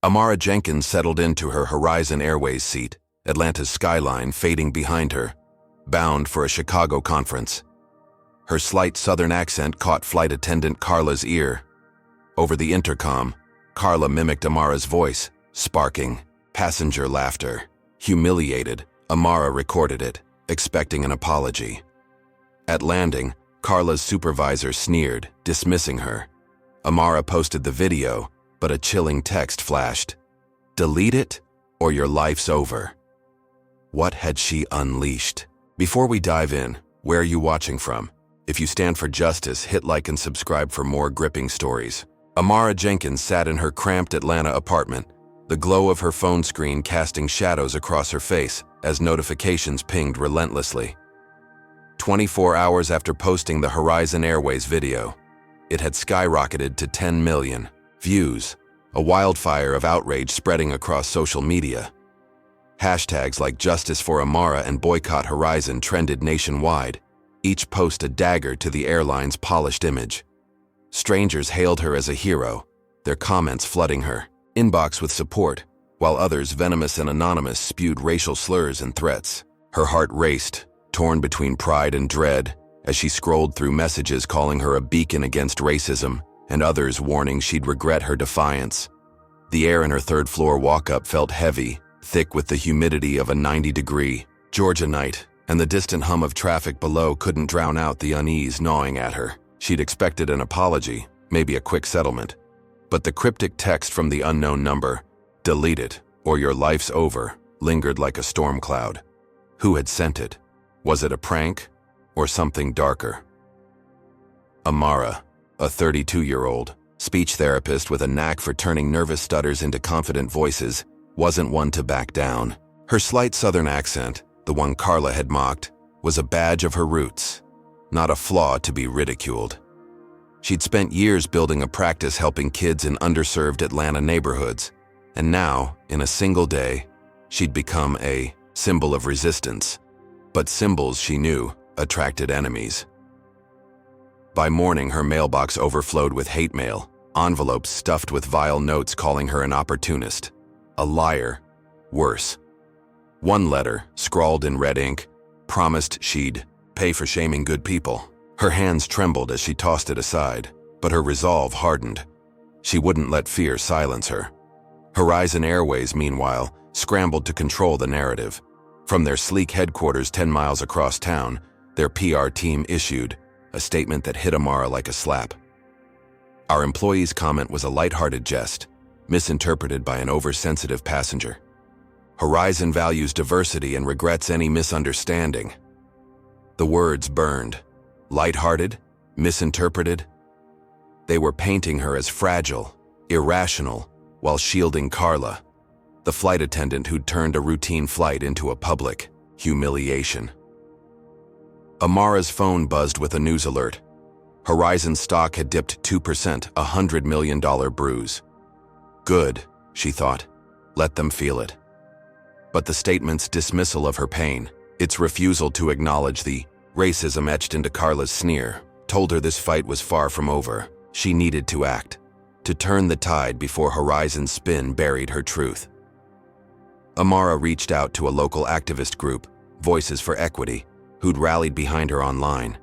Amara Jenkins settled into her Horizon Airways seat, Atlanta's skyline fading behind her, bound for a Chicago conference. Her slight southern accent caught flight attendant Carla's ear. Over the intercom, Carla mimicked Amara's voice, sparking passenger laughter. Humiliated, Amara recorded it, expecting an apology. At landing, Carla's supervisor sneered, dismissing her. Amara posted the video, but a chilling text flashed. "Delete it, or your life's over." What had she unleashed? Before we dive in, where are you watching from? If you stand for justice, hit like and subscribe for more gripping stories. Amara Jenkins sat in her cramped Atlanta apartment, the glow of her phone screen casting shadows across her face as notifications pinged relentlessly. 24 hours after posting the Horizon Airways video, it had skyrocketed to 10 million views, a wildfire of outrage spreading across social media. Hashtags like Justice for Amara and Boycott Horizon trended nationwide, each post a dagger to the airline's polished image. Strangers hailed her as a hero, their comments flooding her inbox with support, while others, venomous and anonymous, spewed racial slurs and threats. Her heart raced, torn between pride and dread, as she scrolled through messages calling her a beacon against racism and others warning she'd regret her defiance. The air in her third-floor walk-up felt heavy, thick with the humidity of a 90-degree Georgia night, and the distant hum of traffic below couldn't drown out the unease gnawing at her. She'd expected an apology, maybe a quick settlement. But the cryptic text from the unknown number, "Delete it, or your life's over," lingered like a storm cloud. Who had sent it? Was it a prank, or something darker? Amara, a 32-year-old speech therapist with a knack for turning nervous stutters into confident voices, wasn't one to back down. Her slight southern accent, the one Carla had mocked, was a badge of her roots, not a flaw to be ridiculed. She'd spent years building a practice helping kids in underserved Atlanta neighborhoods, and now, in a single day, she'd become a symbol of resistance. But symbols, she knew, attracted enemies. By morning, her mailbox overflowed with hate mail, envelopes stuffed with vile notes calling her an opportunist, a liar, worse. One letter, scrawled in red ink, promised she'd pay for shaming good people. Her hands trembled as she tossed it aside, but her resolve hardened. She wouldn't let fear silence her. Horizon Airways, meanwhile, scrambled to control the narrative. From their sleek headquarters 10 miles across town, their PR team issued a statement that hit Amara like a slap. Our employee's comment was a lighthearted jest, misinterpreted by an oversensitive passenger. Horizon values diversity and regrets any misunderstanding. The words burned. Lighthearted? Misinterpreted? They were painting her as fragile, irrational, while shielding Carla, the flight attendant who'd turned a routine flight into a public humiliation. Amara's phone buzzed with a news alert. Horizon stock had dipped 2%, a $100 million bruise. Good, she thought. Let them feel it. But the statement's dismissal of her pain, its refusal to acknowledge the racism etched into Carla's sneer, told her this fight was far from over. She needed to act, to turn the tide before Horizon's spin buried her truth. Amara reached out to a local activist group, Voices for Equity, who'd rallied behind her online.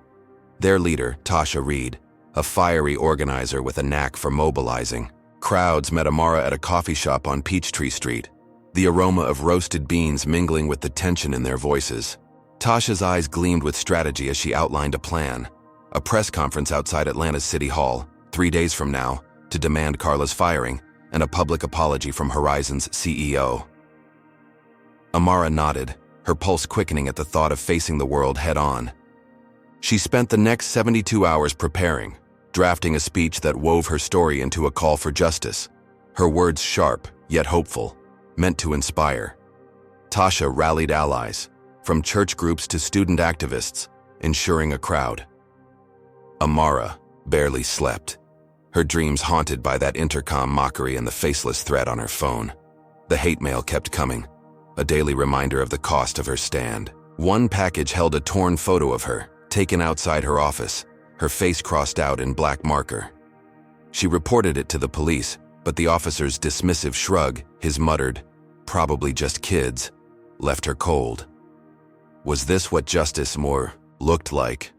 Their leader, Tasha Reed, a fiery organizer with a knack for mobilizing. Crowds met Amara at a coffee shop on Peachtree Street, the aroma of roasted beans mingling with the tension in their voices. Tasha's eyes gleamed with strategy as she outlined a plan, a press conference outside Atlanta's City Hall, 3 days from now, to demand Carla's firing and a public apology from Horizon's CEO. Amara nodded, her pulse quickening at the thought of facing the world head-on. She spent the next 72 hours preparing, drafting a speech that wove her story into a call for justice, her words sharp, yet hopeful, meant to inspire. Tasha rallied allies, from church groups to student activists, ensuring a crowd. Amara barely slept, her dreams haunted by that intercom mockery and the faceless threat on her phone. The hate mail kept coming, a daily reminder of the cost of her stand. One package held a torn photo of her, taken outside her office, her face crossed out in black marker. She reported it to the police, But the officer's dismissive shrug, his muttered, "Probably just kids," left her cold. Was this what justice more looked like?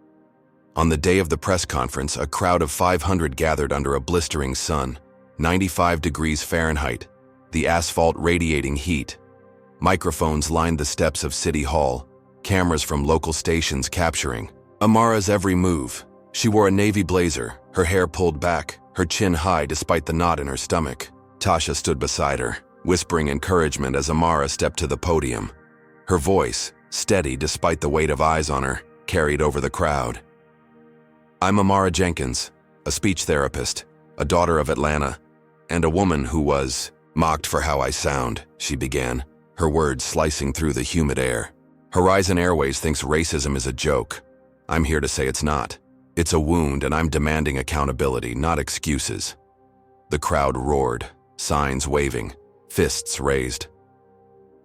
On the day of the press conference, a crowd of 500 gathered under a blistering sun, 95 degrees Fahrenheit, the asphalt radiating heat. Microphones lined the steps of City Hall, cameras from local stations capturing Amara's every move. She wore a navy blazer, her hair pulled back, her chin high despite the knot in her stomach. Tasha stood beside her, whispering encouragement as Amara stepped to the podium. Her voice, steady despite the weight of eyes on her, carried over the crowd. "I'm Amara Jenkins, a speech therapist, a daughter of Atlanta, and a woman who was mocked for how I sound," she began, her words slicing through the humid air. "Horizon Airways thinks racism is a joke. I'm here to say it's not. It's a wound, and I'm demanding accountability, not excuses." The crowd roared, signs waving, fists raised.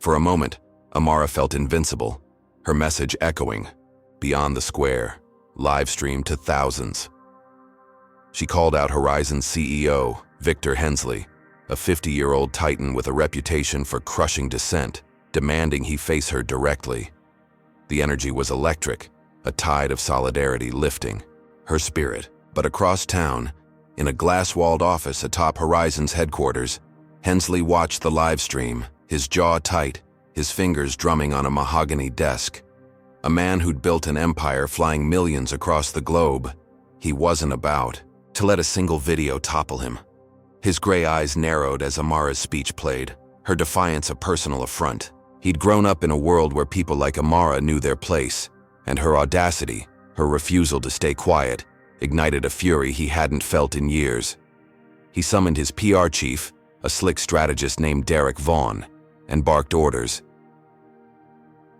For a moment, Amara felt invincible, her message echoing beyond the square, live-streamed to thousands. She called out Horizon's CEO, Victor Hensley, a 50-year-old titan with a reputation for crushing dissent, demanding he face her directly. The energy was electric, a tide of solidarity lifting her spirit. But across town, in a glass-walled office atop Horizon's headquarters, Hensley watched the live stream, his jaw tight, his fingers drumming on a mahogany desk. A man who'd built an empire flying millions across the globe, he wasn't about to let a single video topple him. His gray eyes narrowed as Amara's speech played, her defiance a personal affront. He'd grown up in a world where people like Amara knew their place, and her audacity, her refusal to stay quiet, ignited a fury he hadn't felt in years. He summoned his PR chief, a slick strategist named Derek Vaughn, and barked orders.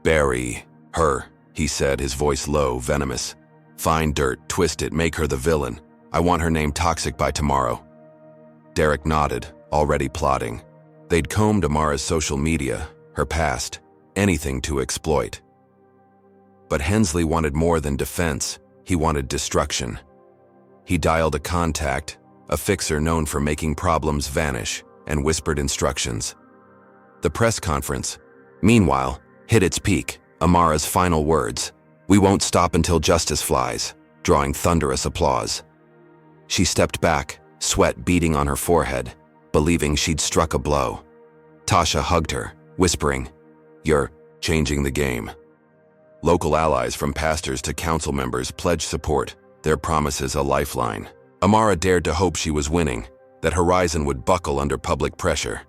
"Bury her," he said, his voice low, venomous. "Find dirt, twist it, make her the villain. I want her name toxic by tomorrow." Derek nodded, already plotting. They'd combed Amara's social media, her past, anything to exploit. But Hensley wanted more than defense, he wanted destruction. He dialed a contact, a fixer known for making problems vanish, and whispered instructions. The press conference, meanwhile, hit its peak, Amara's final words, "We won't stop until justice flies," drawing thunderous applause. She stepped back, sweat beading on her forehead, believing she'd struck a blow. Tasha hugged her, whispering, "You're changing the game." Local allies from pastors to council members pledged support, their promises a lifeline. Amara dared to hope she was winning, that Horizon would buckle under public pressure.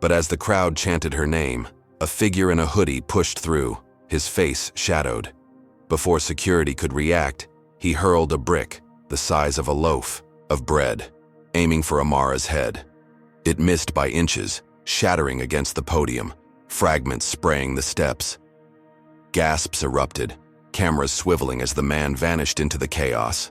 But as the crowd chanted her name, a figure in a hoodie pushed through, his face shadowed. Before security could react, he hurled a brick, the size of a loaf, of bread, aiming for Amara's head. It missed by inches, shattering against the podium, fragments spraying the steps. Gasps erupted, cameras swiveling as the man vanished into the chaos.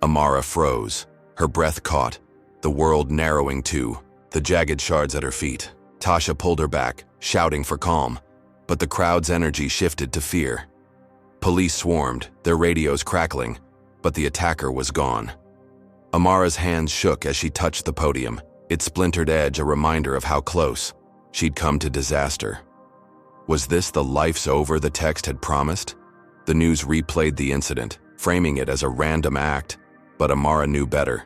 Amara froze, her breath caught, the world narrowing too, the jagged shards at her feet. Tasha pulled her back, shouting for calm, but the crowd's energy shifted to fear. Police swarmed, their radios crackling, but the attacker was gone. Amara's hands shook as she touched the podium, its splintered edge a reminder of how close she'd come to disaster. Was this the life's over the text had promised? The news replayed the incident, framing it as a random act, but Amara knew better.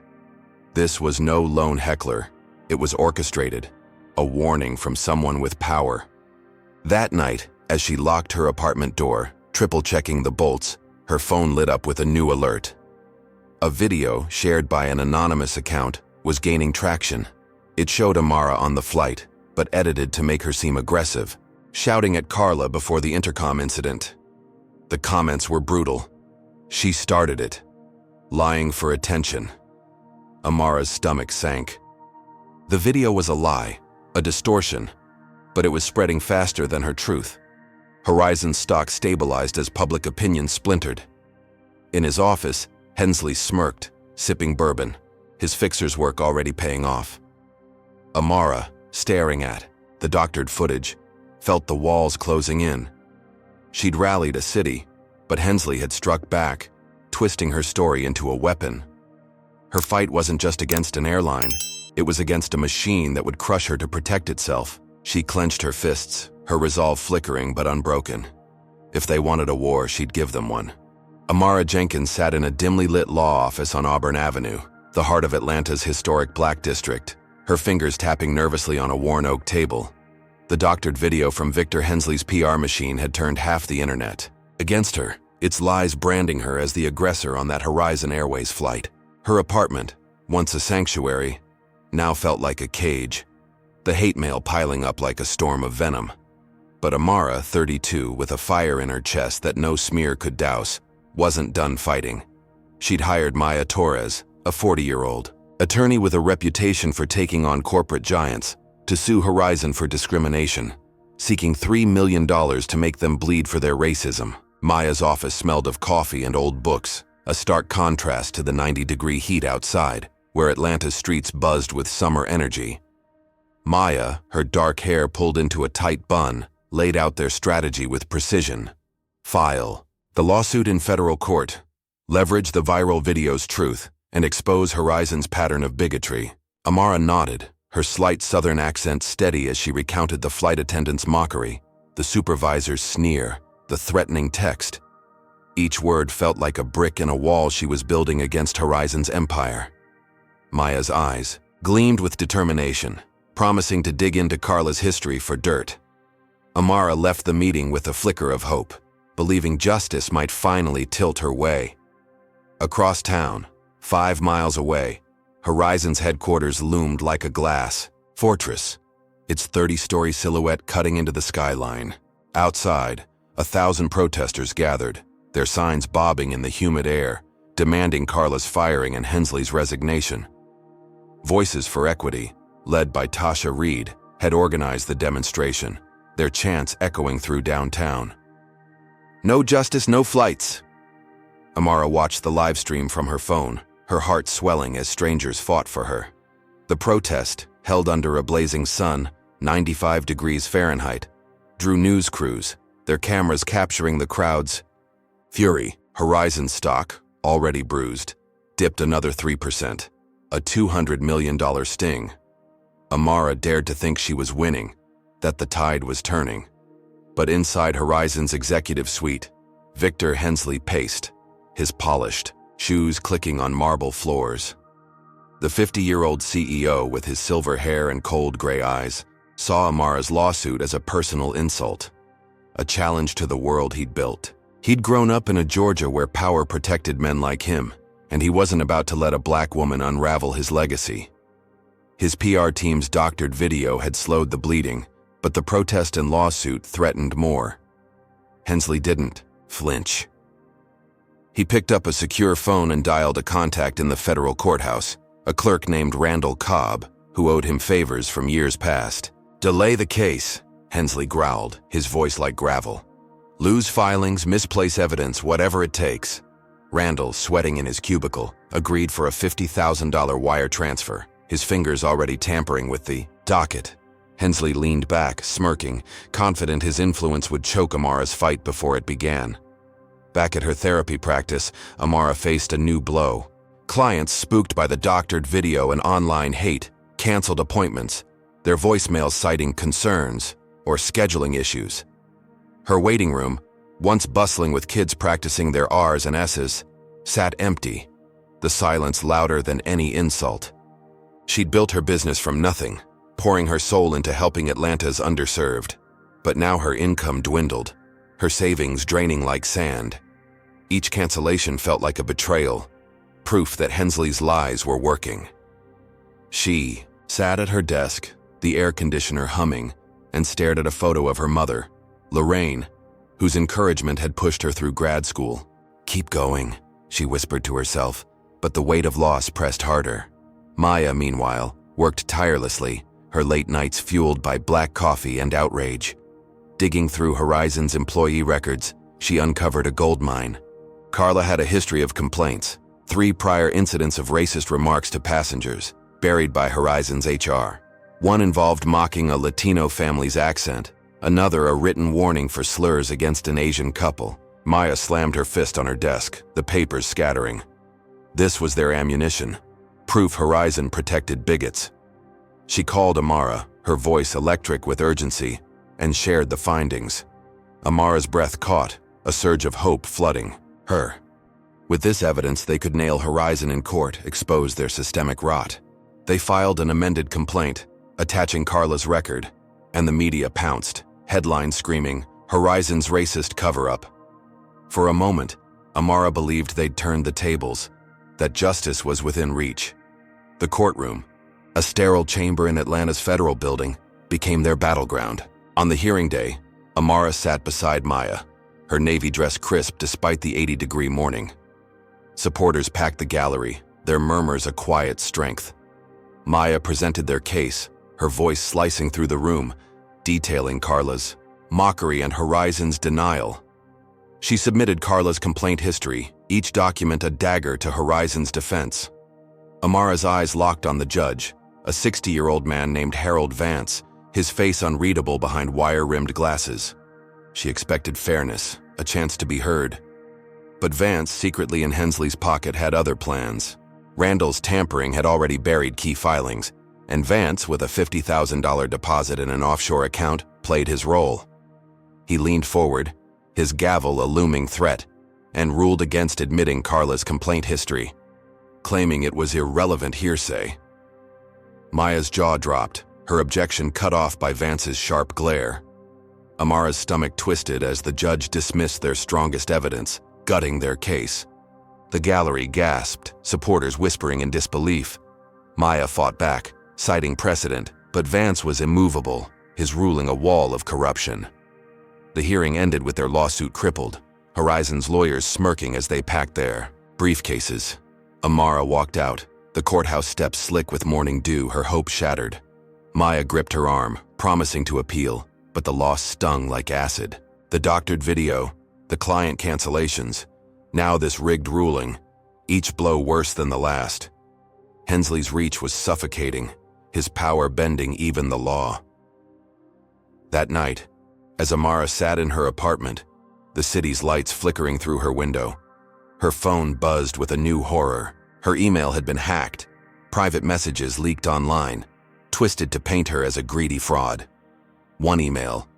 This was no lone heckler. It was orchestrated, a warning from someone with power. That night, as she locked her apartment door, triple-checking the bolts, her phone lit up with a new alert. A video, shared by an anonymous account, was gaining traction. It showed Amara on the flight, but edited to make her seem aggressive, shouting at Carla before the intercom incident. The comments were brutal. She started it, lying for attention. Amara's stomach sank. The video was a lie, a distortion, but it was spreading faster than her truth. Horizon's stock stabilized as public opinion splintered. In his office, Hensley smirked, sipping bourbon, his fixer's work already paying off. Amara, staring at the doctored footage, felt the walls closing in. She'd rallied a city, but Hensley had struck back, twisting her story into a weapon. Her fight wasn't just against an airline, It was against a machine that would crush her to protect itself. She clenched her fists, her resolve flickering but unbroken. If they wanted a war, she'd give them one. Amara Jenkins sat in a dimly lit law office on Auburn Avenue, the heart of Atlanta's historic Black District, her fingers tapping nervously on a worn oak table. The doctored video from Victor Hensley's PR machine had turned half the internet against her, its lies branding her as the aggressor on that Horizon Airways flight. Her apartment, once a sanctuary, now felt like a cage, the hate mail piling up like a storm of venom. But Amara, 32, with a fire in her chest that no smear could douse, wasn't done fighting. She'd hired Maya Torres, a 40-year-old attorney with a reputation for taking on corporate giants, to sue Horizon for discrimination, seeking $3 million to make them bleed for their racism. Maya's office smelled of coffee and old books, a stark contrast to the 90-degree heat outside, where Atlanta's streets buzzed with summer energy. Maya, her dark hair pulled into a tight bun, laid out their strategy with precision. File the lawsuit in federal court, leverage the viral video's truth, and expose Horizon's pattern of bigotry. Amara nodded, her slight southern accent steady as she recounted the flight attendant's mockery, the supervisor's sneer, the threatening text. Each word felt like a brick in a wall she was building against Horizon's empire. Maya's eyes gleamed with determination, promising to dig into Carla's history for dirt. Amara left the meeting with a flicker of hope, believing justice might finally tilt her way. Across town, 5 miles away, Horizon's headquarters loomed like a glass fortress, its 30-story silhouette cutting into the skyline. Outside, 1,000 protesters gathered, their signs bobbing in the humid air, demanding Carla's firing and Hensley's resignation. Voices for Equity, led by Tasha Reed, had organized the demonstration, their chants echoing through downtown. "No justice, no flights." Amara watched the live stream from her phone, her heart swelling as strangers fought for her. The protest, held under a blazing sun, 95 degrees Fahrenheit, drew news crews, their cameras capturing the crowd's fury. Horizon stock, already bruised, dipped another 3%, a $200 million sting. Amara dared to think she was winning, that the tide was turning. But inside Horizon's executive suite, Victor Hensley paced, his polished shoes clicking on marble floors. The 50-year-old CEO, with his silver hair and cold gray eyes, saw Amara's lawsuit as a personal insult, a challenge to the world he'd built. He'd grown up in a Georgia where power protected men like him, and he wasn't about to let a black woman unravel his legacy. His PR team's doctored video had slowed the bleeding, but the protest and lawsuit threatened more. Hensley didn't flinch. He picked up a secure phone and dialed a contact in the federal courthouse, a clerk named Randall Cobb, who owed him favors from years past. "Delay the case," Hensley growled, his voice like gravel. "Lose filings, misplace evidence, whatever it takes." Randall, sweating in his cubicle, agreed for a $50,000 wire transfer, his fingers already tampering with the docket. Hensley leaned back, smirking, confident his influence would choke Amara's fight before it began. Back at her therapy practice, Amara faced a new blow. Clients, spooked by the doctored video and online hate, canceled appointments, their voicemails citing concerns or scheduling issues. Her waiting room, once bustling with kids practicing their R's and S's, sat empty, the silence louder than any insult. She'd built her business from nothing, pouring her soul into helping Atlanta's underserved. But now her income dwindled, her savings draining like sand. Each cancellation felt like a betrayal, proof that Hensley's lies were working. She sat at her desk, the air conditioner humming, and stared at a photo of her mother, Lorraine, whose encouragement had pushed her through grad school. "Keep going," she whispered to herself, but the weight of loss pressed harder. Maya, meanwhile, worked tirelessly, her late nights fueled by black coffee and outrage. Digging through Horizon's employee records, she uncovered a goldmine. Carla had a history of complaints, 3 prior incidents of racist remarks to passengers, buried by Horizon's HR. One involved mocking a Latino family's accent, another a written warning for slurs against an Asian couple. Maya slammed her fist on her desk, the papers scattering. This was their ammunition. Proof Horizon protected bigots, She called Amara, her voice electric with urgency, and shared the findings. Amara's breath caught, a surge of hope flooding her. With this evidence, they could nail Horizon in court, expose their systemic rot. They filed an amended complaint, attaching Carla's record, and the media pounced, headlines screaming, "Horizon's racist cover-up." For a moment, Amara believed they'd turned the tables, that justice was within reach. The courtroom, a sterile chamber in Atlanta's federal building, became their battleground. On the hearing day, Amara sat beside Maya, her navy dress crisp despite the 80-degree morning. Supporters packed the gallery, their murmurs a quiet strength. Maya presented their case, her voice slicing through the room, detailing Carla's mockery and Horizon's denial. She submitted Carla's complaint history, each document a dagger to Horizon's defense. Amara's eyes locked on the judge, a 60-year-old man named Harold Vance, his face unreadable behind wire-rimmed glasses. She expected fairness, a chance to be heard. But Vance, secretly in Hensley's pocket, had other plans. Randall's tampering had already buried key filings, and Vance, with a $50,000 deposit in an offshore account, played his role. He leaned forward, his gavel a looming threat, and ruled against admitting Carla's complaint history, claiming it was irrelevant hearsay. Maya's jaw dropped, her objection cut off by Vance's sharp glare. Amara's stomach twisted as the judge dismissed their strongest evidence, gutting their case. The gallery gasped, supporters whispering in disbelief. Maya fought back, citing precedent, but Vance was immovable, his ruling a wall of corruption. The hearing ended with their lawsuit crippled, Horizon's lawyers smirking as they packed their briefcases. Amara walked out, the courthouse steps slick with morning dew, her hope shattered. Maya gripped her arm, promising to appeal, but the loss stung like acid. The doctored video, the client cancellations, now this rigged ruling, each blow worse than the last. Hensley's reach was suffocating, his power bending even the law. That night, as Amara sat in her apartment, the city's lights flickering through her window, her phone buzzed with a new horror. Her email had been hacked, private messages leaked online, twisted to paint her as a greedy fraud. One email,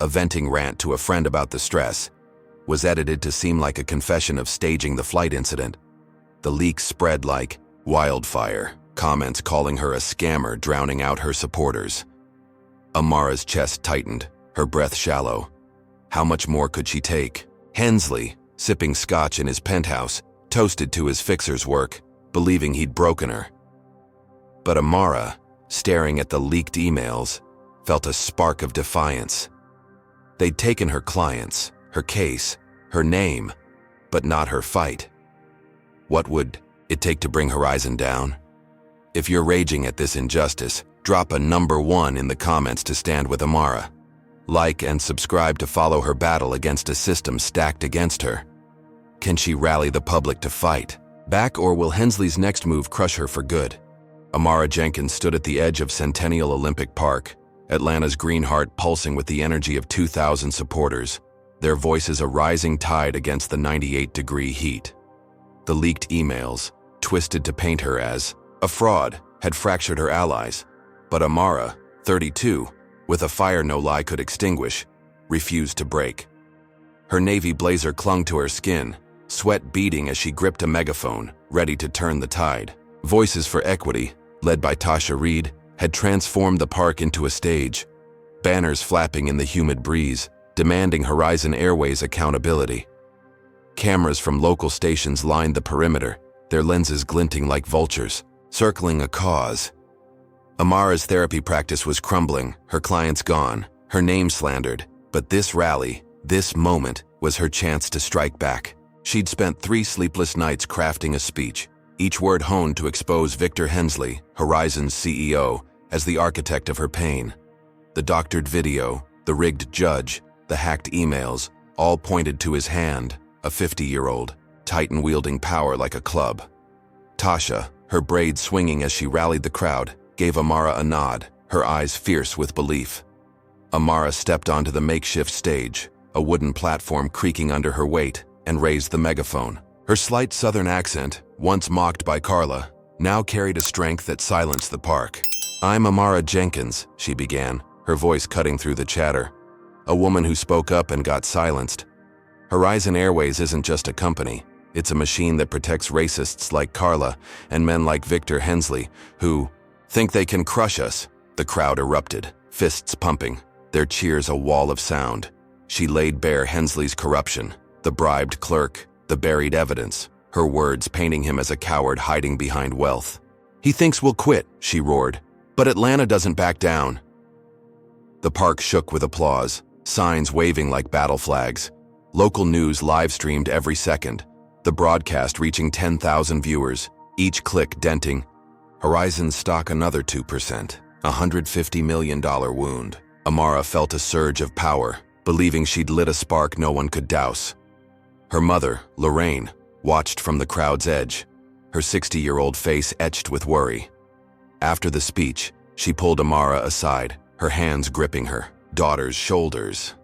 a venting rant to a friend about the stress, was edited to seem like a confession of staging the flight incident. The leaks spread like wildfire, comments calling her a scammer drowning out her supporters. Amara's chest tightened, her breath shallow. How much more could she take? Hensley, sipping scotch in his penthouse, toasted to his fixer's work, believing he'd broken her. But Amara, staring at the leaked emails, felt a spark of defiance. They'd taken her clients, her case, her name, but not her fight. What would it take to bring Horizon down? If you're raging at this injustice, drop a #1 in the comments to stand with Amara. Like and subscribe to follow her battle against a system stacked against her. Can she rally the public to fight back, or will Hensley's next move crush her for good? Amara Jenkins stood at the edge of Centennial Olympic Park, Atlanta's green heart pulsing with the energy of 2,000 supporters, their voices a rising tide against the 98-degree heat. The leaked emails, twisted to paint her as a fraud, had fractured her allies, but Amara, 32, with a fire no lie could extinguish, refused to break. Her navy blazer clung to her skin, sweat beading as she gripped a megaphone, ready to turn the tide. Voices for Equity, led by Tasha Reed, had transformed the park into a stage, banners flapping in the humid breeze, demanding Horizon Airways accountability. Cameras from local stations lined the perimeter, their lenses glinting like vultures, circling a cause. Amara's therapy practice was crumbling, her clients gone, her name slandered, but this rally, this moment, was her chance to strike back. She'd spent 3 sleepless nights crafting a speech, each word honed to expose Victor Hensley, Horizon's CEO, as the architect of her pain. The doctored video, the rigged judge, the hacked emails, all pointed to his hand, a 50-year-old, Titan-wielding power like a club. Tasha, her braids swinging as she rallied the crowd, gave Amara a nod, her eyes fierce with belief. Amara stepped onto the makeshift stage, a wooden platform creaking under her weight, and raised the megaphone. Her slight southern accent, once mocked by Carla, now carried a strength that silenced the park. "I'm Amara Jenkins," she began, her voice cutting through the chatter. A woman who spoke up and got silenced. Horizon Airways isn't just a company. It's a machine that protects racists like Carla and men like Victor Hensley, who think they can crush us. The crowd erupted, fists pumping, their cheers a wall of sound. She laid bare Hensley's corruption, the bribed clerk, the buried evidence, her words painting him as a coward hiding behind wealth. "He thinks we'll quit," she roared, "but Atlanta doesn't back down." The park shook with applause, signs waving like battle flags. Local news live-streamed every second, the broadcast reaching 10,000 viewers, each click denting Horizon's stock another 2%, $150 million wound. Amara felt a surge of power, believing she'd lit a spark no one could douse. Her mother, Lorraine, watched from the crowd's edge, her 60-year-old face etched with worry. After the speech, she pulled Amara aside, her hands gripping her daughter's shoulders.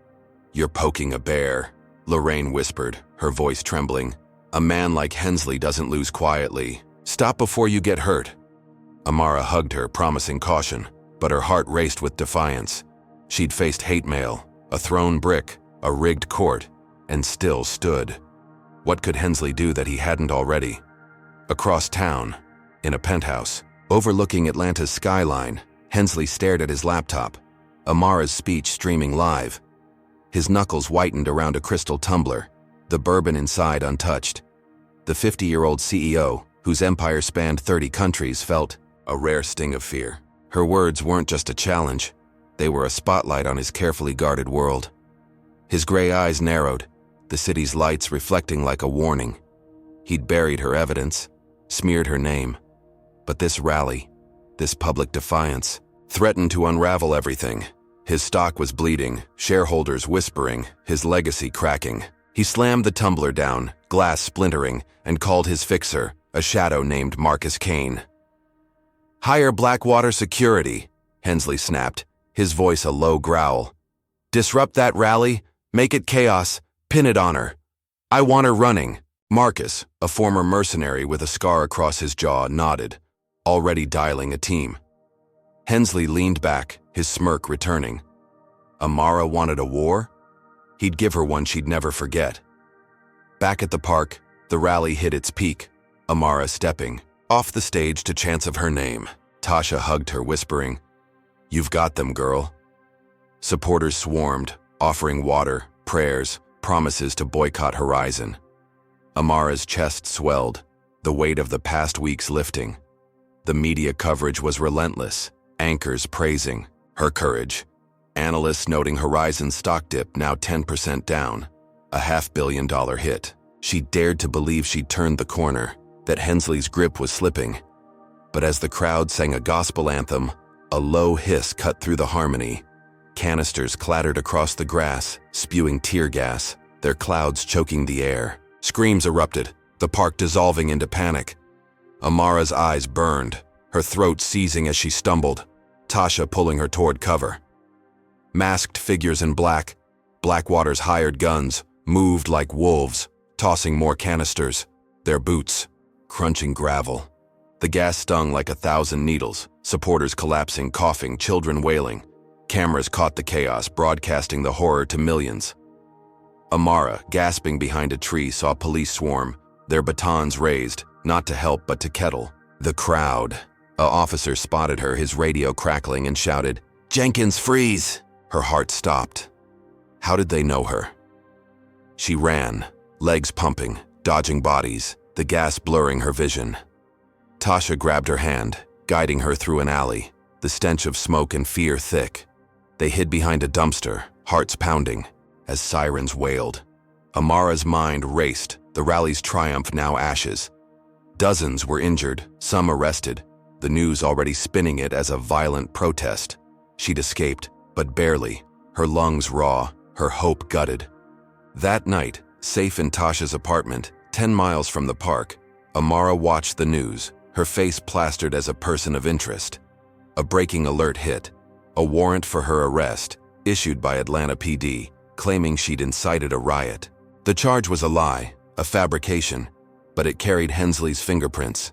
"You're poking a bear," Lorraine whispered, her voice trembling. "A man like Hensley doesn't lose quietly. Stop before you get hurt." Amara hugged her, promising caution, but her heart raced with defiance. She'd faced hate mail, a thrown brick, a rigged court, and still stood. What could Hensley do that he hadn't already? Across town, in a penthouse, overlooking Atlanta's skyline, Hensley stared at his laptop, Amara's speech streaming live. His knuckles whitened around a crystal tumbler, the bourbon inside untouched. The 50-year-old CEO, whose empire spanned 30 countries, felt a rare sting of fear. Her words weren't just a challenge, they were a spotlight on his carefully guarded world. His gray eyes narrowed, the city's lights reflecting like a warning. He'd buried her evidence, smeared her name. But this rally, this public defiance, threatened to unravel everything. His stock was bleeding, shareholders whispering, his legacy cracking. He slammed the tumbler down, glass splintering, and called his fixer, a shadow named Marcus Kane. "Hire Blackwater Security," Hensley snapped, his voice a low growl. "Disrupt that rally, make it chaos, pin it on her. I want her running." Marcus, a former mercenary with a scar across his jaw, nodded, already dialing a team. Hensley leaned back, his smirk returning. Amara wanted a war? He'd give her one she'd never forget. Back at the park, the rally hit its peak, Amara stepping off the stage to chants of her name. Tasha hugged her, whispering, "You've got them, girl." Supporters swarmed, offering water, prayers, promises to boycott Horizon. Amara's chest swelled, the weight of the past weeks lifting. The media coverage was relentless, anchors praising her courage, analysts noting Horizon's stock dip now 10% down, a $500 million hit. She dared to believe she'd turned the corner, that Hensley's grip was slipping. But as the crowd sang a gospel anthem, a low hiss cut through the harmony. Canisters clattered across the grass, spewing tear gas, their clouds choking the air. Screams erupted, the park dissolving into panic. Amara's eyes burned, her throat seizing as she stumbled, Tasha pulling her toward cover. Masked figures in black, Blackwater's hired guns, moved like wolves, tossing more canisters, their boots crunching gravel. The gas stung like 1,000 needles, supporters collapsing, coughing, children wailing. Cameras caught the chaos, broadcasting the horror to millions. Amara, gasping behind a tree, saw police swarm, their batons raised, not to help but to kettle. The crowd. A officer spotted her, his radio crackling, and shouted, "Jenkins, freeze!" Her heart stopped. How did they know her? She ran, legs pumping, dodging bodies, the gas blurring her vision. Tasha grabbed her hand, guiding her through an alley, the stench of smoke and fear thick. They hid behind a dumpster, hearts pounding, as sirens wailed. Amara's mind raced, the rally's triumph now ashes. Dozens were injured, some arrested, the news already spinning it as a violent protest. She'd escaped, but barely, her lungs raw, her hope gutted. That night, safe in Tasha's apartment, 10 miles from the park, Amara watched the news, her face plastered as a person of interest. A breaking alert hit, a warrant for her arrest, issued by Atlanta PD, claiming she'd incited a riot. The charge was a lie, a fabrication, but it carried Hensley's fingerprints.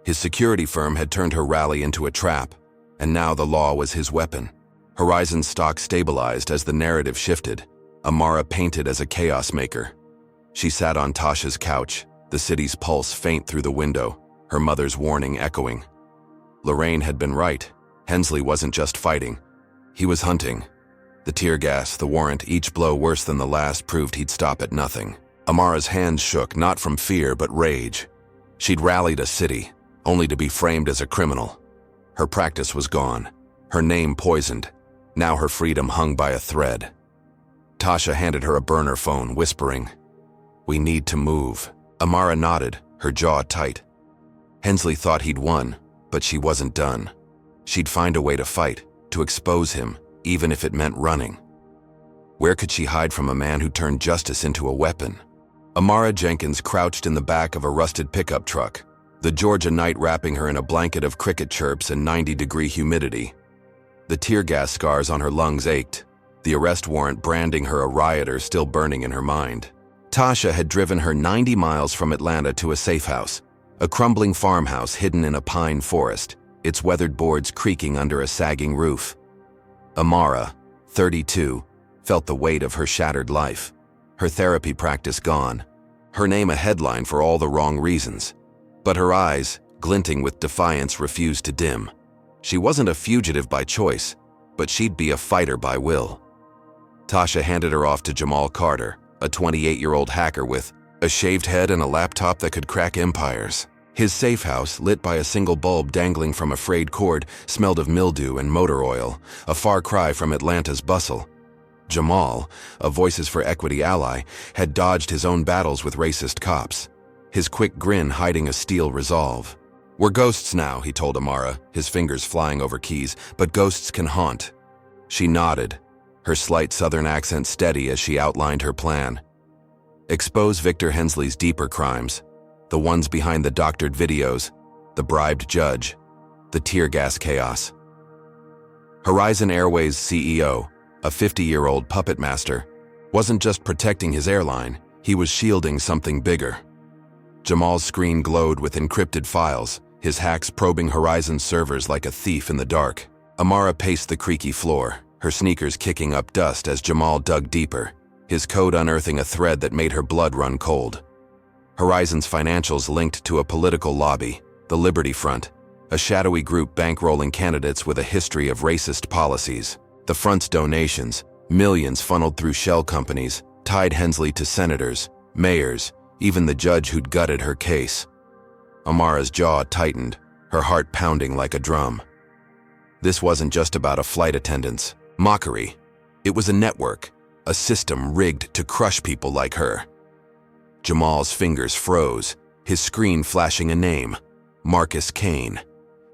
His security firm had turned her rally into a trap, and now the law was his weapon. Horizon's stock stabilized as the narrative shifted. Amara painted as a chaos maker. She sat on Tasha's couch, the city's pulse faint through the window, her mother's warning echoing. Lorraine had been right. Hensley wasn't just fighting. He was hunting. The tear gas, the warrant, each blow worse than the last proved he'd stop at nothing. Amara's hands shook, not from fear but rage. She'd rallied a city, only to be framed as a criminal. Her practice was gone, her name poisoned. Now her freedom hung by a thread. Tasha handed her a burner phone, whispering, "We need to move." Amara nodded, her jaw tight. Hensley thought he'd won, but she wasn't done. She'd find a way to fight, to expose him, even if it meant running. Where could she hide from a man who turned justice into a weapon? Amara Jenkins crouched in the back of a rusted pickup truck, the Georgia night wrapping her in a blanket of cricket chirps and 90-degree humidity. The tear gas scars on her lungs ached, the arrest warrant branding her a rioter still burning in her mind. Tasha had driven her 90 miles from Atlanta to a safe house, a crumbling farmhouse hidden in a pine forest, its weathered boards creaking under a sagging roof. Amara, 32, felt the weight of her shattered life, her therapy practice gone, her name a headline for all the wrong reasons. But her eyes, glinting with defiance, refused to dim. She wasn't a fugitive by choice, but she'd be a fighter by will. Tasha handed her off to Jamal Carter, a 28-year-old hacker with a shaved head and a laptop that could crack empires. His safe house, lit by a single bulb dangling from a frayed cord, smelled of mildew and motor oil, a far cry from Atlanta's bustle. Jamal, a Voices for Equity ally, had dodged his own battles with racist cops, his quick grin hiding a steel resolve. "We're ghosts now," he told Amara, his fingers flying over keys, "but ghosts can haunt." She nodded, her slight southern accent steady as she outlined her plan. Expose Victor Hensley's deeper crimes, the ones behind the doctored videos, the bribed judge, the tear gas chaos. Horizon Airways' CEO, a 50-year-old puppet master, wasn't just protecting his airline, he was shielding something bigger. Jamal's screen glowed with encrypted files, his hacks probing Horizon's servers like a thief in the dark. Amara paced the creaky floor, her sneakers kicking up dust as Jamal dug deeper, his code unearthing a thread that made her blood run cold. Horizon's financials linked to a political lobby, the Liberty Front, a shadowy group bankrolling candidates with a history of racist policies. The front's donations, millions funneled through shell companies, tied Hensley to senators, mayors, even the judge who'd gutted her case. Amara's jaw tightened, her heart pounding like a drum. This wasn't just about a flight attendant's mockery. It was a network, a system rigged to crush people like her. Jamal's fingers froze, his screen flashing a name, Marcus Kane.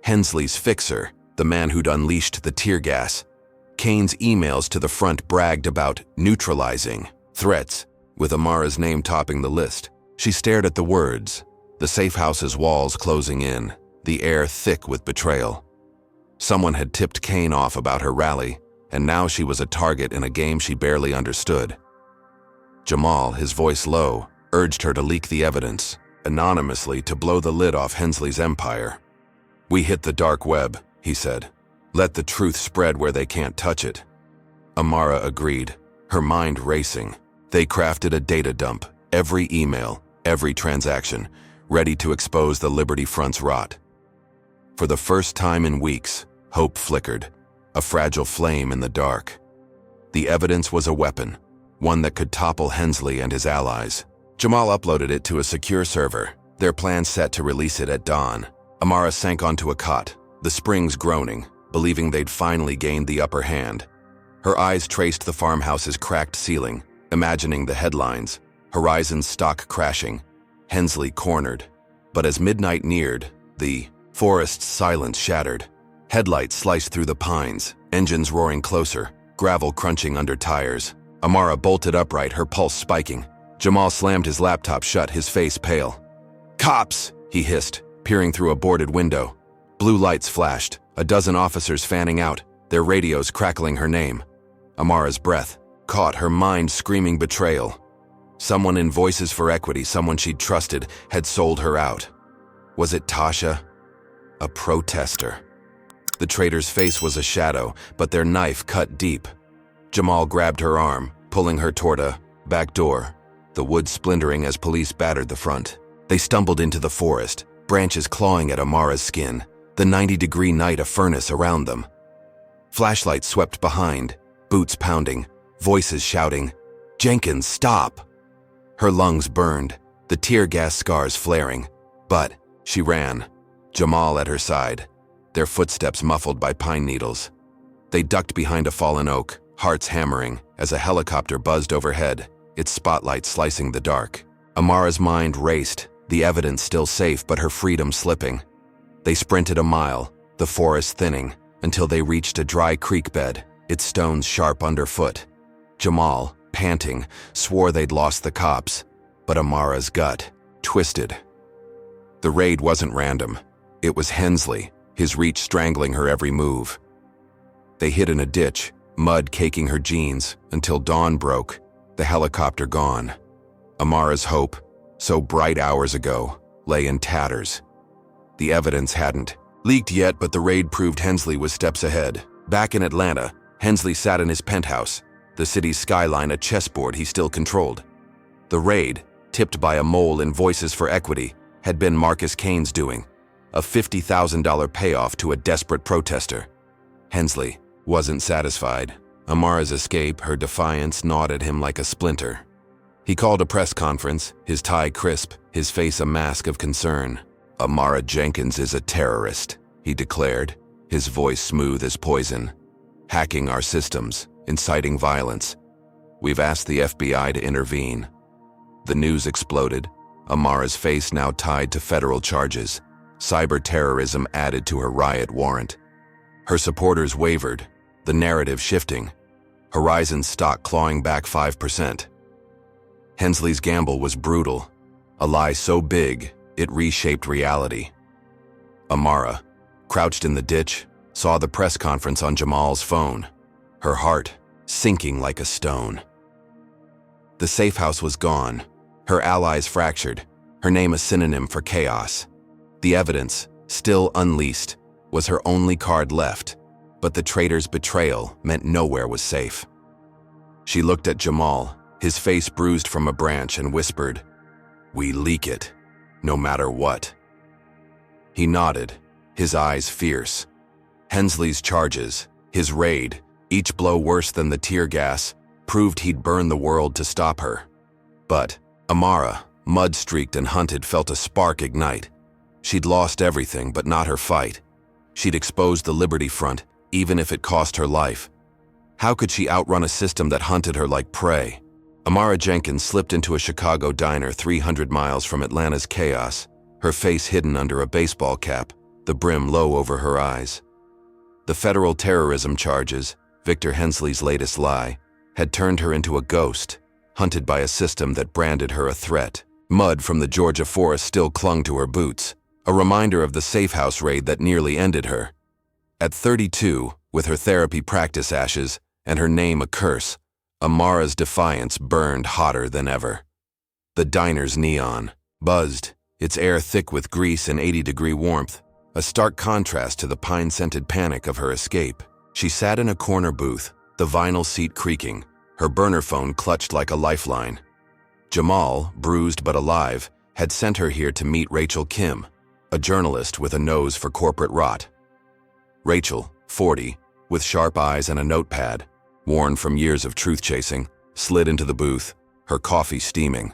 Hensley's fixer, the man who'd unleashed the tear gas. Kane's emails to the front bragged about neutralizing threats, with Amara's name topping the list. She stared at the words, the safe house's walls closing in, the air thick with betrayal. Someone had tipped Kane off about her rally, and now she was a target in a game she barely understood. Jamal, his voice low, urged her to leak the evidence, anonymously to blow the lid off Hensley's empire. "We hit the dark web," he said. "Let the truth spread where they can't touch it." Amara agreed, her mind racing. They crafted a data dump, every email, every transaction, ready to expose the Liberty Front's rot. For the first time in weeks, hope flickered, a fragile flame in the dark. The evidence was a weapon, one that could topple Hensley and his allies. Jamal uploaded it to a secure server, their plan set to release it at dawn. Amara sank onto a cot, the springs groaning, believing they'd finally gained the upper hand. Her eyes traced the farmhouse's cracked ceiling, imagining the headlines, Horizon's stock crashing, Hensley cornered. But as midnight neared, the forest's silence shattered. Headlights sliced through the pines, engines roaring closer, gravel crunching under tires. Amara bolted upright, her pulse spiking. Jamal slammed his laptop shut, his face pale. "Cops!" he hissed, peering through a boarded window. Blue lights flashed, a dozen officers fanning out, their radios crackling her name. Amara's breath caught, her mind screaming betrayal. Someone in Voices for Equity, someone she'd trusted, had sold her out. Was it Tasha? A protester. The traitor's face was a shadow, but their knife cut deep. Jamal grabbed her arm, pulling her toward a back door, the wood splintering as police battered the front. They stumbled into the forest, branches clawing at Amara's skin, the 90-degree night a furnace around them. Flashlights swept behind, boots pounding, voices shouting, "Jenkins, stop!" Her lungs burned, the tear gas scars flaring. But she ran, Jamal at her side, their footsteps muffled by pine needles. They ducked behind a fallen oak, hearts hammering, as a helicopter buzzed overhead, its spotlight slicing the dark. Amara's mind raced, the evidence still safe but her freedom slipping. They sprinted a mile, the forest thinning, until they reached a dry creek bed, its stones sharp underfoot. Jamal, panting, swore they'd lost the cops, but Amara's gut twisted. The raid wasn't random. It was Hensley, his reach strangling her every move. They hid in a ditch, mud caking her jeans, until dawn broke, the helicopter gone. Amara's hope, so bright hours ago, lay in tatters. The evidence hadn't leaked yet, but the raid proved Hensley was steps ahead. Back in Atlanta, Hensley sat in his penthouse, the city's skyline a chessboard he still controlled. The raid, tipped by a mole in Voices for Equity, had been Marcus Kane's doing, a $50,000 payoff to a desperate protester. Hensley wasn't satisfied. Amara's escape, her defiance, gnawed at him like a splinter. He called a press conference, his tie crisp, his face a mask of concern. "Amara Jenkins is a terrorist," he declared, his voice smooth as poison. "Hacking our systems, inciting violence. We've asked the FBI to intervene." The news exploded, Amara's face now tied to federal charges, cyber terrorism added to her riot warrant. Her supporters wavered, the narrative shifting, Horizon's stock clawing back 5%. Hensley's gamble was brutal, a lie so big it reshaped reality. Amara, crouched in the ditch, saw the press conference on Jamal's phone, her heart sinking like a stone. The safe house was gone, her allies fractured, her name a synonym for chaos. The evidence, still unleashed, was her only card left, but the traitor's betrayal meant nowhere was safe. She looked at Jamal, his face bruised from a branch, and whispered, "We leak it, no matter what." He nodded, his eyes fierce. Hensley's charges, his raid, each blow worse than the tear gas, proved he'd burn the world to stop her. But Amara, mud-streaked and hunted, felt a spark ignite. She'd lost everything, but not her fight. She'd exposed the Liberty Front, even if it cost her life. How could she outrun a system that hunted her like prey? Amara Jenkins slipped into a Chicago diner 300 miles from Atlanta's chaos, her face hidden under a baseball cap, the brim low over her eyes. The federal terrorism charges, Victor Hensley's latest lie, had turned her into a ghost, hunted by a system that branded her a threat. Mud from the Georgia forest still clung to her boots, a reminder of the safe house raid that nearly ended her. At 32, with her therapy practice ashes and her name a curse, Amara's defiance burned hotter than ever. The diner's neon buzzed, its air thick with grease and 80-degree warmth, a stark contrast to the pine-scented panic of her escape. She sat in a corner booth, the vinyl seat creaking, her burner phone clutched like a lifeline. Jamal, bruised but alive, had sent her here to meet Rachel Kim, a journalist with a nose for corporate rot. Rachel, 40, with sharp eyes and a notepad, worn from years of truth-chasing, slid into the booth, her coffee steaming.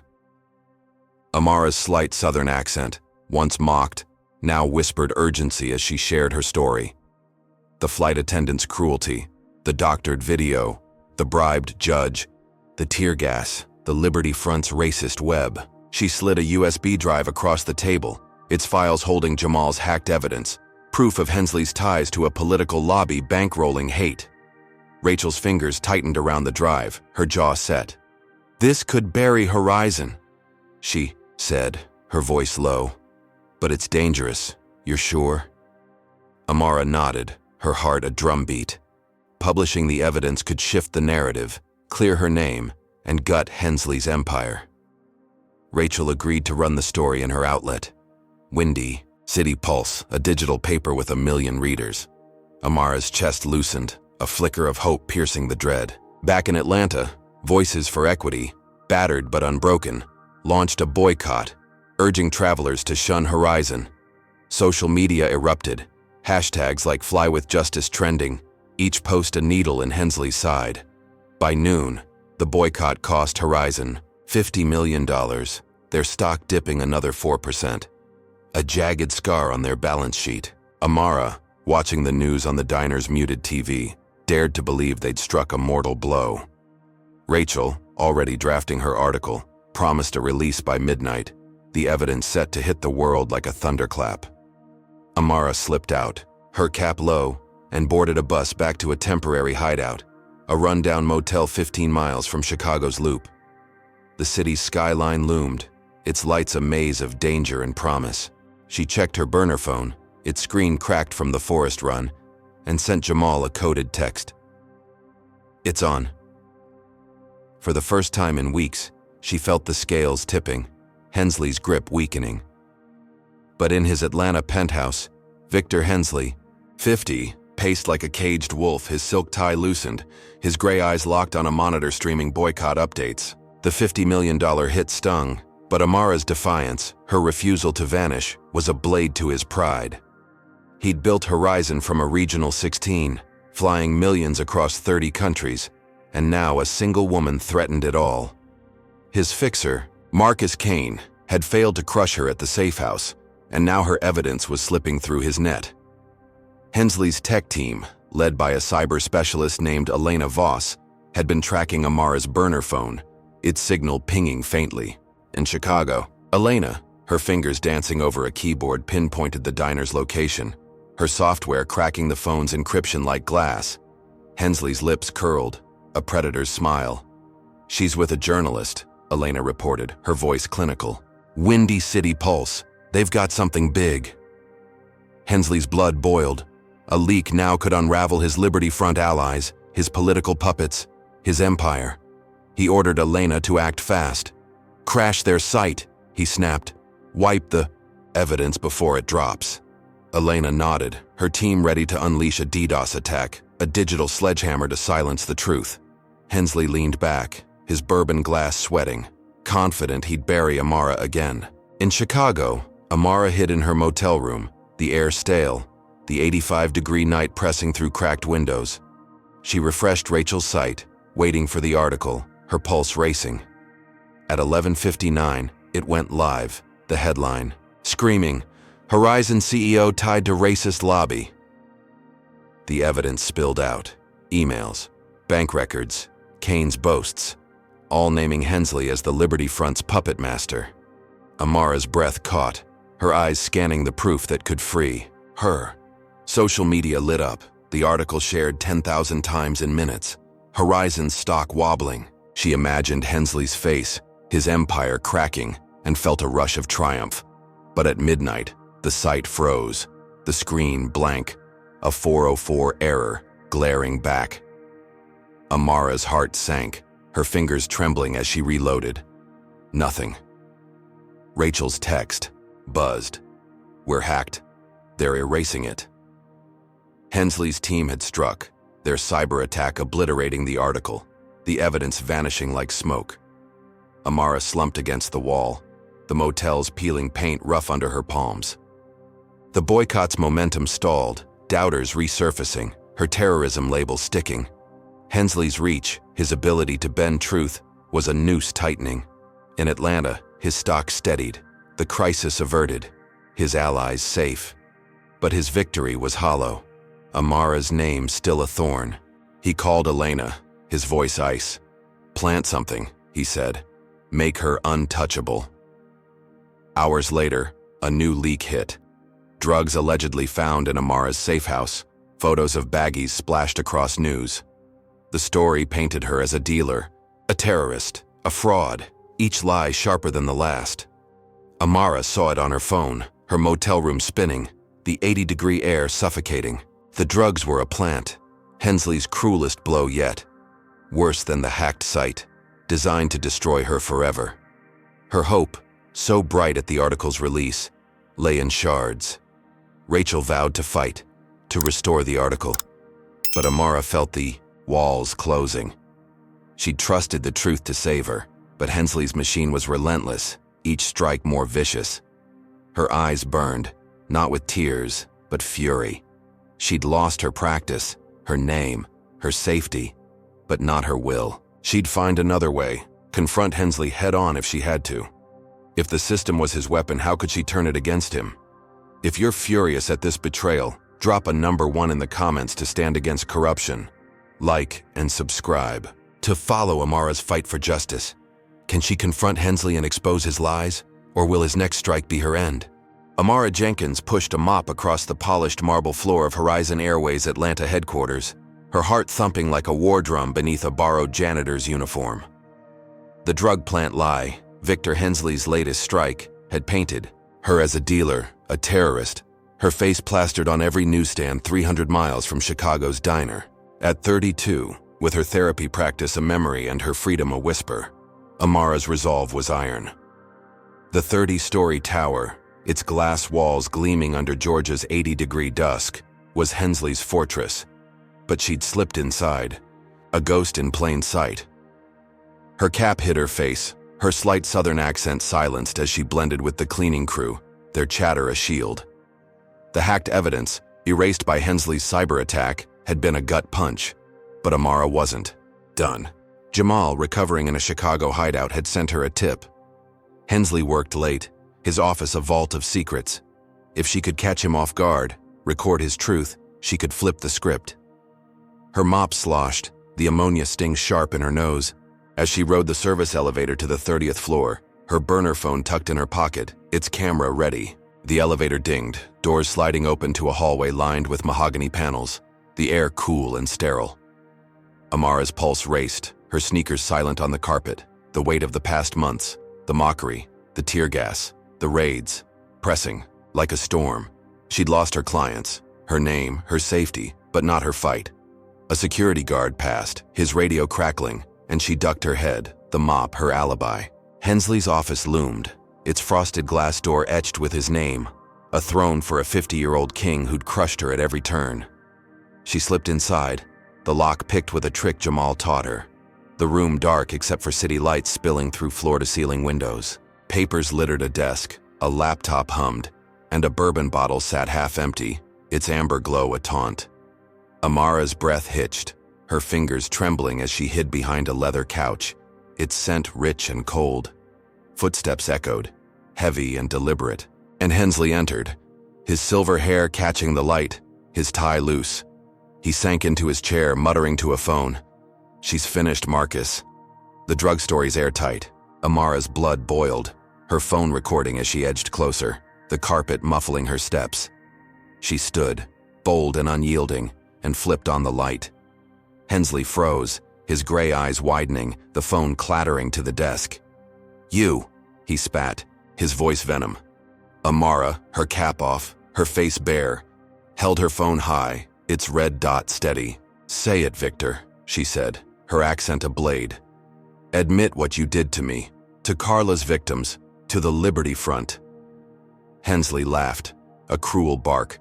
Amara's slight southern accent, once mocked, now whispered urgency as she shared her story. The flight attendant's cruelty, the doctored video, the bribed judge, the tear gas, the Liberty Front's racist web. She slid a USB drive across the table, its files holding Jamal's hacked evidence, proof of Hensley's ties to a political lobby bankrolling hate. Rachel's fingers tightened around the drive, her jaw set. "This could bury Horizon," she said, her voice low. "But it's dangerous, you're sure?" Amara nodded, her heart a drumbeat. Publishing the evidence could shift the narrative, clear her name, and gut Hensley's empire. Rachel agreed to run the story in her outlet. Windy, City Pulse, a digital paper with 1 million readers. Amara's chest loosened, a flicker of hope piercing the dread. Back in Atlanta, Voices for Equity, battered but unbroken, launched a boycott, urging travelers to shun Horizon. Social media erupted, hashtags like #FlyWithJustice trending, each post a needle in Hensley's side. By noon, the boycott cost Horizon $50 million, their stock dipping another 4%. A jagged scar on their balance sheet. Amara, watching the news on the diner's muted TV, dared to believe they'd struck a mortal blow. Rachel, already drafting her article, promised a release by midnight, the evidence set to hit the world like a thunderclap. Amara slipped out, her cap low, and boarded a bus back to a temporary hideout, a rundown motel 15 miles from Chicago's Loop. The city's skyline loomed, its lights a maze of danger and promise. She checked her burner phone, its screen cracked from the forest run, and sent Jamal a coded text. "It's on." For the first time in weeks, she felt the scales tipping, Hensley's grip weakening. But in his Atlanta penthouse, Victor Hensley, 50, paced like a caged wolf, his silk tie loosened, his gray eyes locked on a monitor streaming boycott updates. The $50 million hit stung, but Amara's defiance, her refusal to vanish, was a blade to his pride. He'd built Horizon from a regional 16, flying millions across 30 countries, and now a single woman threatened it all. His fixer, Marcus Kane, had failed to crush her at the safe house, and now her evidence was slipping through his net. Hensley's tech team, led by a cyber specialist named Elena Voss, had been tracking Amara's burner phone, its signal pinging faintly. In Chicago, Elena, her fingers dancing over a keyboard, pinpointed the diner's location, her software cracking the phone's encryption like glass. Hensley's lips curled, a predator's smile. "She's with a journalist," Elena reported, her voice clinical. "Windy City Pulse. They've got something big." Hensley's blood boiled. A leak now could unravel his Liberty Front allies, his political puppets, his empire. He ordered Elena to act fast. "Crash their site," he snapped. "Wipe the evidence before it drops." Elena nodded, her team ready to unleash a DDoS attack, a digital sledgehammer to silence the truth. Hensley leaned back, his bourbon glass sweating, confident he'd bury Amara again. In Chicago, Amara hid in her motel room, the air stale, the 85-degree night pressing through cracked windows. She refreshed Rachel's site, waiting for the article, her pulse racing. At 11:59, it went live, the headline, screaming, "Horizon CEO tied to racist lobby." The evidence spilled out, emails, bank records, Kane's boasts, all naming Hensley as the Liberty Front's puppet master. Amara's breath caught, her eyes scanning the proof that could free her. Social media lit up, the article shared 10,000 times in minutes. Horizon's stock wobbling. She imagined Hensley's face, his empire cracking, and felt a rush of triumph. But at midnight, the site froze, the screen blank, a 404 error glaring back. Amara's heart sank, her fingers trembling as she reloaded. Nothing. Rachel's text buzzed. "We're hacked. They're erasing it." Hensley's team had struck, their cyber attack obliterating the article, the evidence vanishing like smoke. Amara slumped against the wall, the motel's peeling paint rough under her palms. The boycott's momentum stalled, doubters resurfacing, her terrorism label sticking. Hensley's reach, his ability to bend truth, was a noose tightening. In Atlanta, his stock steadied, the crisis averted, his allies safe. But his victory was hollow. Amara's name still a thorn. He called Elena, his voice ice. "Plant something," he said. "Make her untouchable." Hours later, a new leak hit. Drugs allegedly found in Amara's safe house, photos of baggies splashed across news. The story painted her as a dealer, a terrorist, a fraud, each lie sharper than the last. Amara saw it on her phone, her motel room spinning, the 80-degree air suffocating. The drugs were a plant, Hensley's cruelest blow yet. Worse than the hacked site, designed to destroy her forever. Her hope, so bright at the article's release, lay in shards. Rachel vowed to fight, to restore the article. But Amara felt the walls closing. She'd trusted the truth to save her, but Hensley's machine was relentless, each strike more vicious. Her eyes burned, not with tears, but fury. She'd lost her practice, her name, her safety, but not her will. She'd find another way, confront Hensley head-on if she had to. If the system was his weapon, how could she turn it against him? If you're furious at this betrayal, drop a number 1 in the comments to stand against corruption. Like and subscribe to follow Amara's fight for justice. Can she confront Hensley and expose his lies, or will his next strike be her end? Amara Jenkins pushed a mop across the polished marble floor of Horizon Airways Atlanta headquarters, her heart thumping like a war drum beneath a borrowed janitor's uniform. The drug plant lie, Victor Hensley's latest strike, had painted her as a dealer, a terrorist, her face plastered on every newsstand 300 miles from Chicago's diner. At 32, with her therapy practice a memory and her freedom a whisper, Amara's resolve was iron. The 30-story tower, its glass walls gleaming under Georgia's 80-degree dusk, was Hensley's fortress. But she'd slipped inside, a ghost in plain sight. Her cap hid her face, her slight southern accent silenced as she blended with the cleaning crew, their chatter a shield. The hacked evidence, erased by Hensley's cyber attack, had been a gut punch, but Amara wasn't done. Jamal, recovering in a Chicago hideout, had sent her a tip. Hensley worked late, his office a vault of secrets. If she could catch him off guard, record his truth, she could flip the script. Her mop sloshed, the ammonia sting sharp in her nose. As she rode the service elevator to the 30th floor, her burner phone tucked in her pocket, its camera ready. The elevator dinged, doors sliding open to a hallway lined with mahogany panels, the air cool and sterile. Amara's pulse raced, her sneakers silent on the carpet, the weight of the past months, the mockery, the tear gas, the raids, pressing, like a storm. She'd lost her clients, her name, her safety, but not her fight. A security guard passed, his radio crackling, and she ducked her head, the mop her alibi. Hensley's office loomed, its frosted glass door etched with his name, a throne for a 50-year-old king who'd crushed her at every turn. She slipped inside, the lock picked with a trick Jamal taught her. The room dark except for city lights spilling through floor-to-ceiling windows. Papers littered a desk, a laptop hummed, and a bourbon bottle sat half empty, its amber glow a taunt. Amara's breath hitched, her fingers trembling as she hid behind a leather couch, its scent rich and cold. Footsteps echoed, heavy and deliberate, and Hensley entered, his silver hair catching the light, his tie loose. He sank into his chair, muttering to a phone. "She's finished, Marcus." The drugstore's airtight. Amara's blood boiled, her phone recording as she edged closer, the carpet muffling her steps. She stood, bold and unyielding, and flipped on the light. Hensley froze, his gray eyes widening, the phone clattering to the desk. "You," he spat, his voice venom. Amara, her cap off, her face bare, held her phone high, its red dot steady. "Say it, Victor," she said, her accent a blade. "Admit what you did to me, to Carla's victims, to the Liberty Front." Hensley laughed, a cruel bark,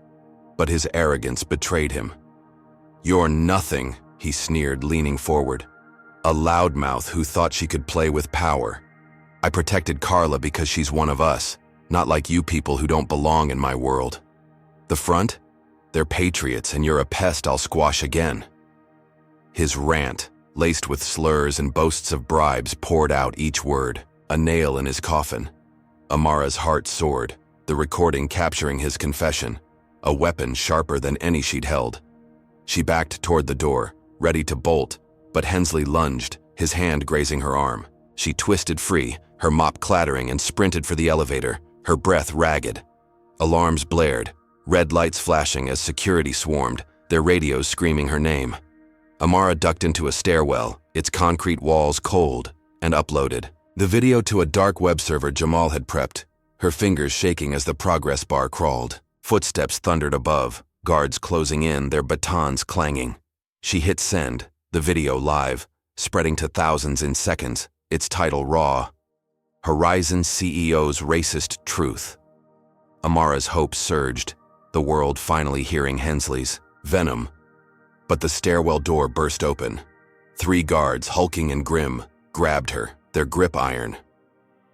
but his arrogance betrayed him. "You're nothing," he sneered, leaning forward. "A loudmouth who thought she could play with power. I protected Carla because she's one of us, not like you people who don't belong in my world. The Front? They're patriots, and you're a pest I'll squash again." His rant, laced with slurs and boasts of bribes, poured out each word, a nail in his coffin. Amara's heart soared, the recording capturing his confession, a weapon sharper than any she'd held. She backed toward the door, ready to bolt, but Hensley lunged, his hand grazing her arm. She twisted free, her mop clattering, and sprinted for the elevator, her breath ragged. Alarms blared, red lights flashing as security swarmed, their radios screaming her name. Amara ducked into a stairwell, its concrete walls cold, and uploaded the video to a dark web server Jamal had prepped, her fingers shaking as the progress bar crawled. Footsteps thundered above, guards closing in, their batons clanging. She hit send, the video live, spreading to thousands in seconds, its title raw. Horizon CEO's racist truth. Amara's hope surged. the world finally hearing Hensley's venom. But the stairwell door burst open. 3 guards, hulking and grim, grabbed her, their grip iron.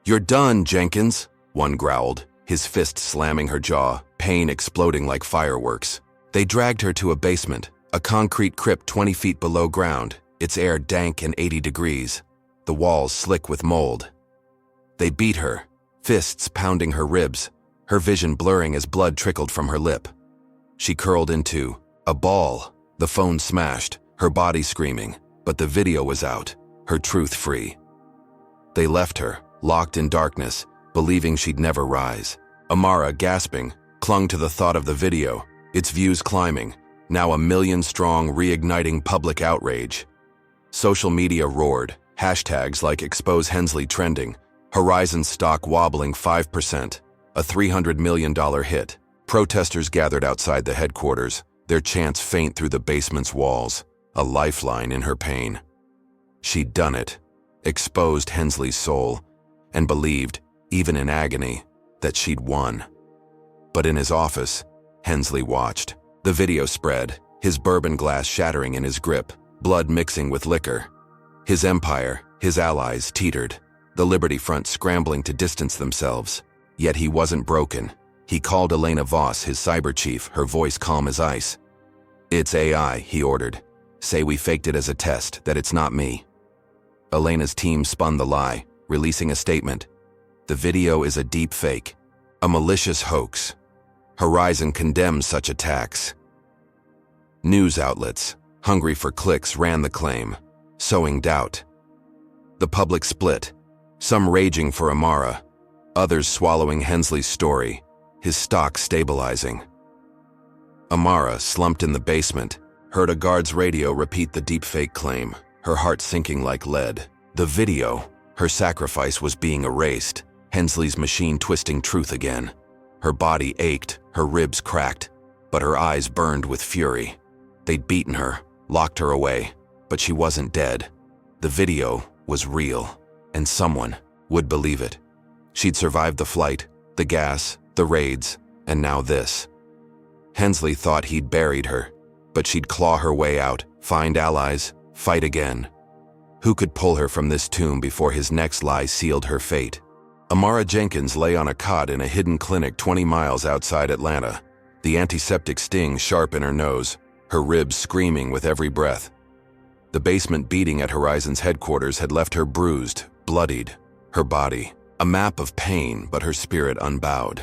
"You're done, Jenkins," one growled, his fist slamming her jaw, pain exploding like fireworks. They dragged her to a basement, a concrete crypt 20 feet below ground, its air dank and 80 degrees, the walls slick with mold. They beat her, fists pounding her ribs, her vision blurring as blood trickled from her lip. She curled into a ball, the phone smashed, her body screaming, but the video was out, her truth free. They left her, locked in darkness, believing she'd never rise. Amara, gasping, clung to the thought of the video, its views climbing, now 1 million strong, reigniting public outrage. Social media roared, hashtags like Expose Hensley trending, Horizon stock wobbling 5%, a $300 million hit. Protesters gathered outside the headquarters, their chants faint through the basement's walls, a lifeline in her pain. She'd done it, exposed Hensley's soul, and believed, even in agony, that she'd won. But in his office, Hensley watched. The video spread, his bourbon glass shattering in his grip, blood mixing with liquor. His empire, his allies, teetered, the Liberty Front scrambling to distance themselves. Yet he wasn't broken. He called Elena Voss, his cyber chief, her voice calm as ice. "It's AI," he ordered. "Say we faked it as a test, that it's not me." Elena's team spun the lie, releasing a statement. "The video is a deep fake, a malicious hoax. Horizon condemns such attacks." News outlets, hungry for clicks, ran the claim, sowing doubt. The public split, some raging for Amara, others swallowing Hensley's story, his stock stabilizing. Amara, slumped in the basement, heard a guard's radio repeat the deepfake claim, her heart sinking like lead. The video, her sacrifice, was being erased, Hensley's machine twisting truth again. Her body ached, her ribs cracked, but her eyes burned with fury. They'd beaten her, locked her away, but she wasn't dead. The video was real, and someone would believe it. She'd survived the flight, the gas, the raids, and now this. Hensley thought he'd buried her, but she'd claw her way out, find allies, fight again. Who could pull her from this tomb before his next lie sealed her fate? Amara Jenkins lay on a cot in a hidden clinic 20 miles outside Atlanta, the antiseptic sting sharp in her nose, her ribs screaming with every breath. The basement beating at Horizon's headquarters had left her bruised, bloodied, her body a map of pain, but her spirit unbowed.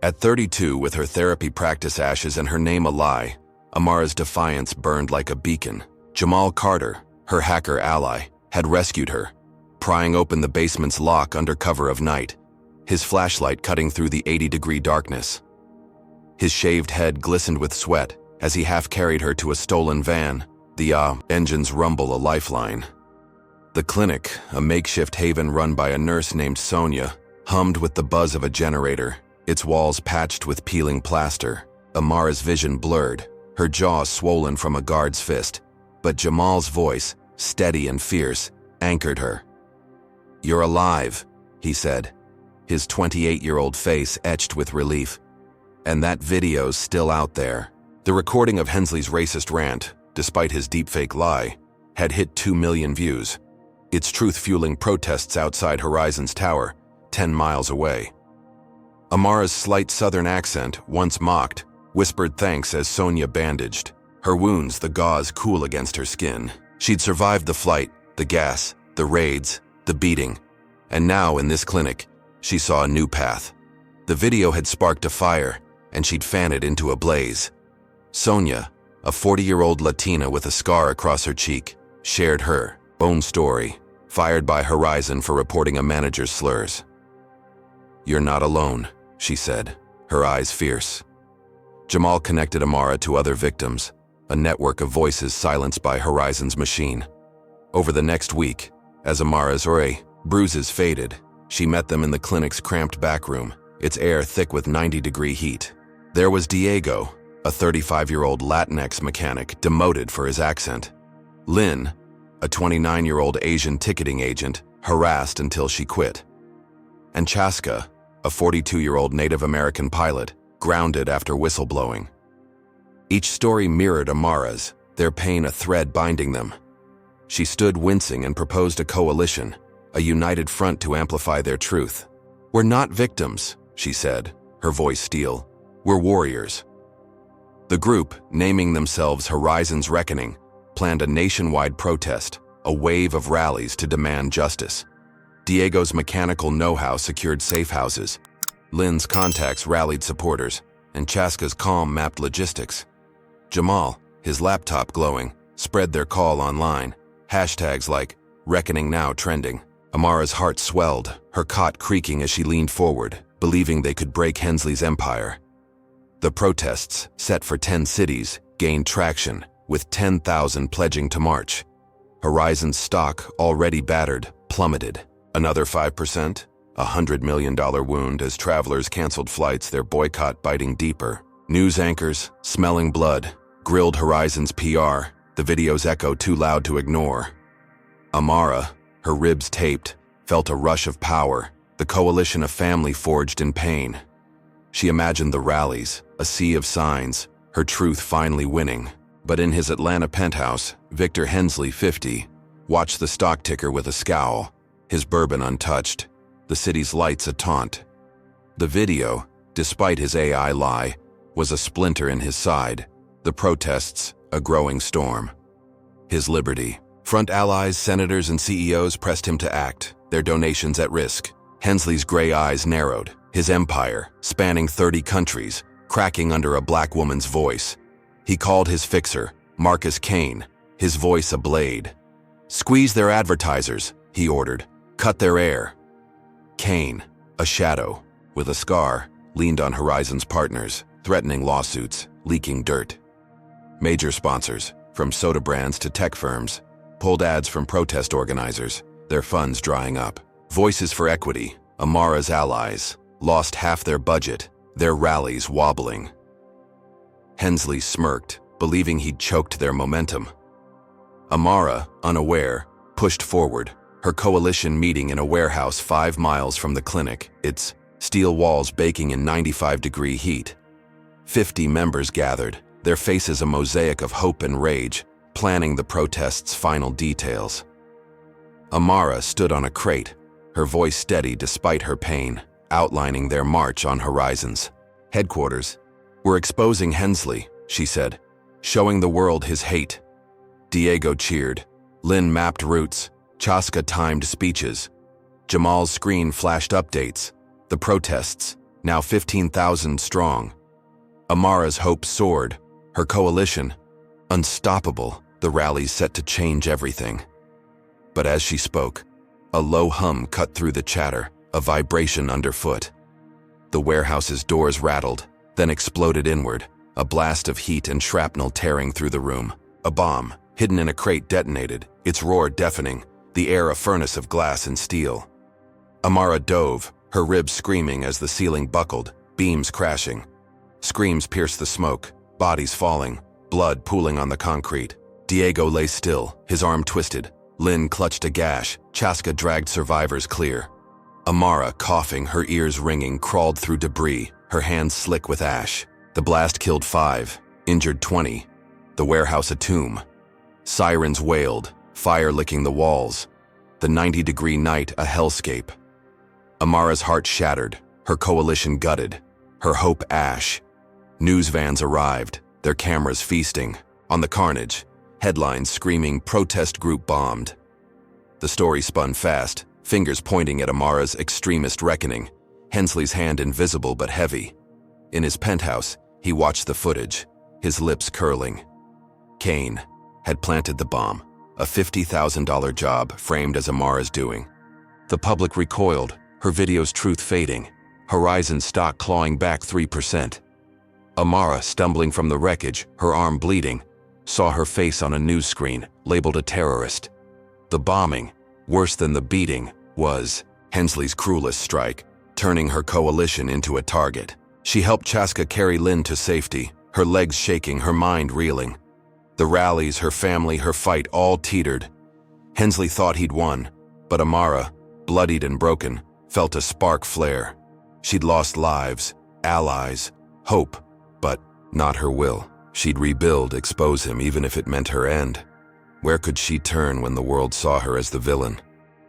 At 32, with her therapy practice ashes and her name a lie, Amara's defiance burned like a beacon. Jamal Carter, her hacker ally, had rescued her, prying open the basement's lock under cover of night, his flashlight cutting through the 80-degree darkness. His shaved head glistened with sweat as he half-carried her to a stolen van, the engine's rumble a lifeline. The clinic, a makeshift haven run by a nurse named Sonia, hummed with the buzz of a generator, its walls patched with peeling plaster. Amara's vision blurred, her jaw swollen from a guard's fist, but Jamal's voice, steady and fierce, anchored her. "You're alive," he said, his 28-year-old face etched with relief. "And that video's still out there." The recording of Hensley's racist rant, despite his deepfake lie, had hit 2 million views, its truth fueling protests outside Horizon's tower, 10 miles away. Amara's slight southern accent, once mocked, whispered thanks as Sonia bandaged, her wounds the gauze cool against her skin. She'd survived the flight, the gas, the raids, the beating, and now in this clinic, she saw a new path. The video had sparked a fire, and she'd fan it into a blaze. Sonia, a 40-year-old Latina with a scar across her cheek, shared her own story, fired by Horizon for reporting a manager's slurs. "You're not alone," she said, her eyes fierce. Jamal connected Amara to other victims, a network of voices silenced by Horizon's machine. Over the next week, as Amara's bruises faded, she met them in the clinic's cramped back room, its air thick with 90-degree heat. There was Diego, a 35-year-old Latinx mechanic demoted for his accent. Lynn, a 29-year-old Asian ticketing agent, harassed until she quit. And Chaska, a 42-year-old Native American pilot, grounded after whistleblowing. Each story mirrored Amara's, their pain a thread binding them. She stood wincing and proposed a coalition, a united front to amplify their truth. "We're not victims," she said, her voice steel. "We're warriors." The group, naming themselves Horizon's Reckoning, planned a nationwide protest, a wave of rallies to demand justice. Diego's mechanical know-how secured safe houses. Lynn's contacts rallied supporters, and Chaska's calm mapped logistics. Jamal, his laptop glowing, spread their call online, hashtags like "Reckoning Now" trending. Amara's heart swelled, her cot creaking as she leaned forward, believing they could break Hensley's empire. The protests, set for 10 cities, gained traction, with 10,000 pledging to march. Horizon's stock, already battered, plummeted. Another 5%, a $100 million wound as travelers canceled flights, their boycott biting deeper. News anchors, smelling blood, grilled Horizon's PR, the video's echo too loud to ignore. Amara, her ribs taped, felt a rush of power, the coalition of family forged in pain. She imagined the rallies, a sea of signs, her truth finally winning. But in his Atlanta penthouse, Victor Hensley, 50, watched the stock ticker with a scowl, his bourbon untouched, the city's lights a taunt. The video, despite his AI lie, was a splinter in his side, the protests a growing storm. His liberty. Front allies, senators, and CEOs pressed him to act, their donations at risk. Hensley's gray eyes narrowed, his empire, spanning 30 countries, cracking under a black woman's voice. He called his fixer, Marcus Kane, his voice a blade. "Squeeze their advertisers," he ordered. "Cut their air." Kane, a shadow, with a scar, leaned on Horizon's partners, threatening lawsuits, leaking dirt. Major sponsors, from soda brands to tech firms, pulled ads from protest organizers, their funds drying up. Voices for Equity, Amara's allies, lost half their budget, their rallies wobbling. Hensley smirked, believing he'd choked their momentum. Amara, unaware, pushed forward, her coalition meeting in a warehouse 5 miles from the clinic, its steel walls baking in 95-degree heat. 50 members gathered, their faces a mosaic of hope and rage, planning the protest's final details. Amara stood on a crate, her voice steady despite her pain, outlining their march on Horizon's headquarters. "We're exposing Hensley," she said, "showing the world his hate." Diego cheered. Lynn mapped routes. Chaska timed speeches. Jamal's screen flashed updates. The protests, now 15,000 strong. Amara's hope soared. Her coalition, unstoppable, the rallies set to change everything. But as she spoke, a low hum cut through the chatter, a vibration underfoot. The warehouse's doors rattled, then exploded inward, a blast of heat and shrapnel tearing through the room. A bomb, hidden in a crate, detonated, its roar deafening, the air a furnace of glass and steel. Amara dove, her ribs screaming as the ceiling buckled, beams crashing. Screams pierced the smoke, bodies falling, blood pooling on the concrete. Diego lay still, his arm twisted. Lynn clutched a gash, Chaska dragged survivors clear. Amara, coughing, her ears ringing, crawled through debris, her hands slick with ash. The blast killed 5, injured 20. The warehouse a tomb. Sirens wailed, fire licking the walls. The 90-degree night a hellscape. Amara's heart shattered, her coalition gutted, her hope ash. News vans arrived, their cameras feasting. On the carnage, headlines screaming "Protest group bombed." The story spun fast, fingers pointing at Amara's extremist reckoning, Hensley's hand invisible but heavy. In his penthouse, he watched the footage, his lips curling. Kane had planted the bomb, a $50,000 job framed as Amara's doing. The public recoiled, her video's truth fading, Horizon stock clawing back 3%. Amara, stumbling from the wreckage, her arm bleeding, saw her face on a news screen, labeled a terrorist. The bombing, worse than the beating, was Hensley's cruelest strike, turning her coalition into a target. She helped Chaska carry Lynn to safety, her legs shaking, her mind reeling. The rallies, her family, her fight all teetered. Hensley thought he'd won, but Amara, bloodied and broken, felt a spark flare. She'd lost lives, allies, Hope, but not her will. She'd rebuild, expose him, even if it meant her end. Where could she turn when the world saw her as the villain?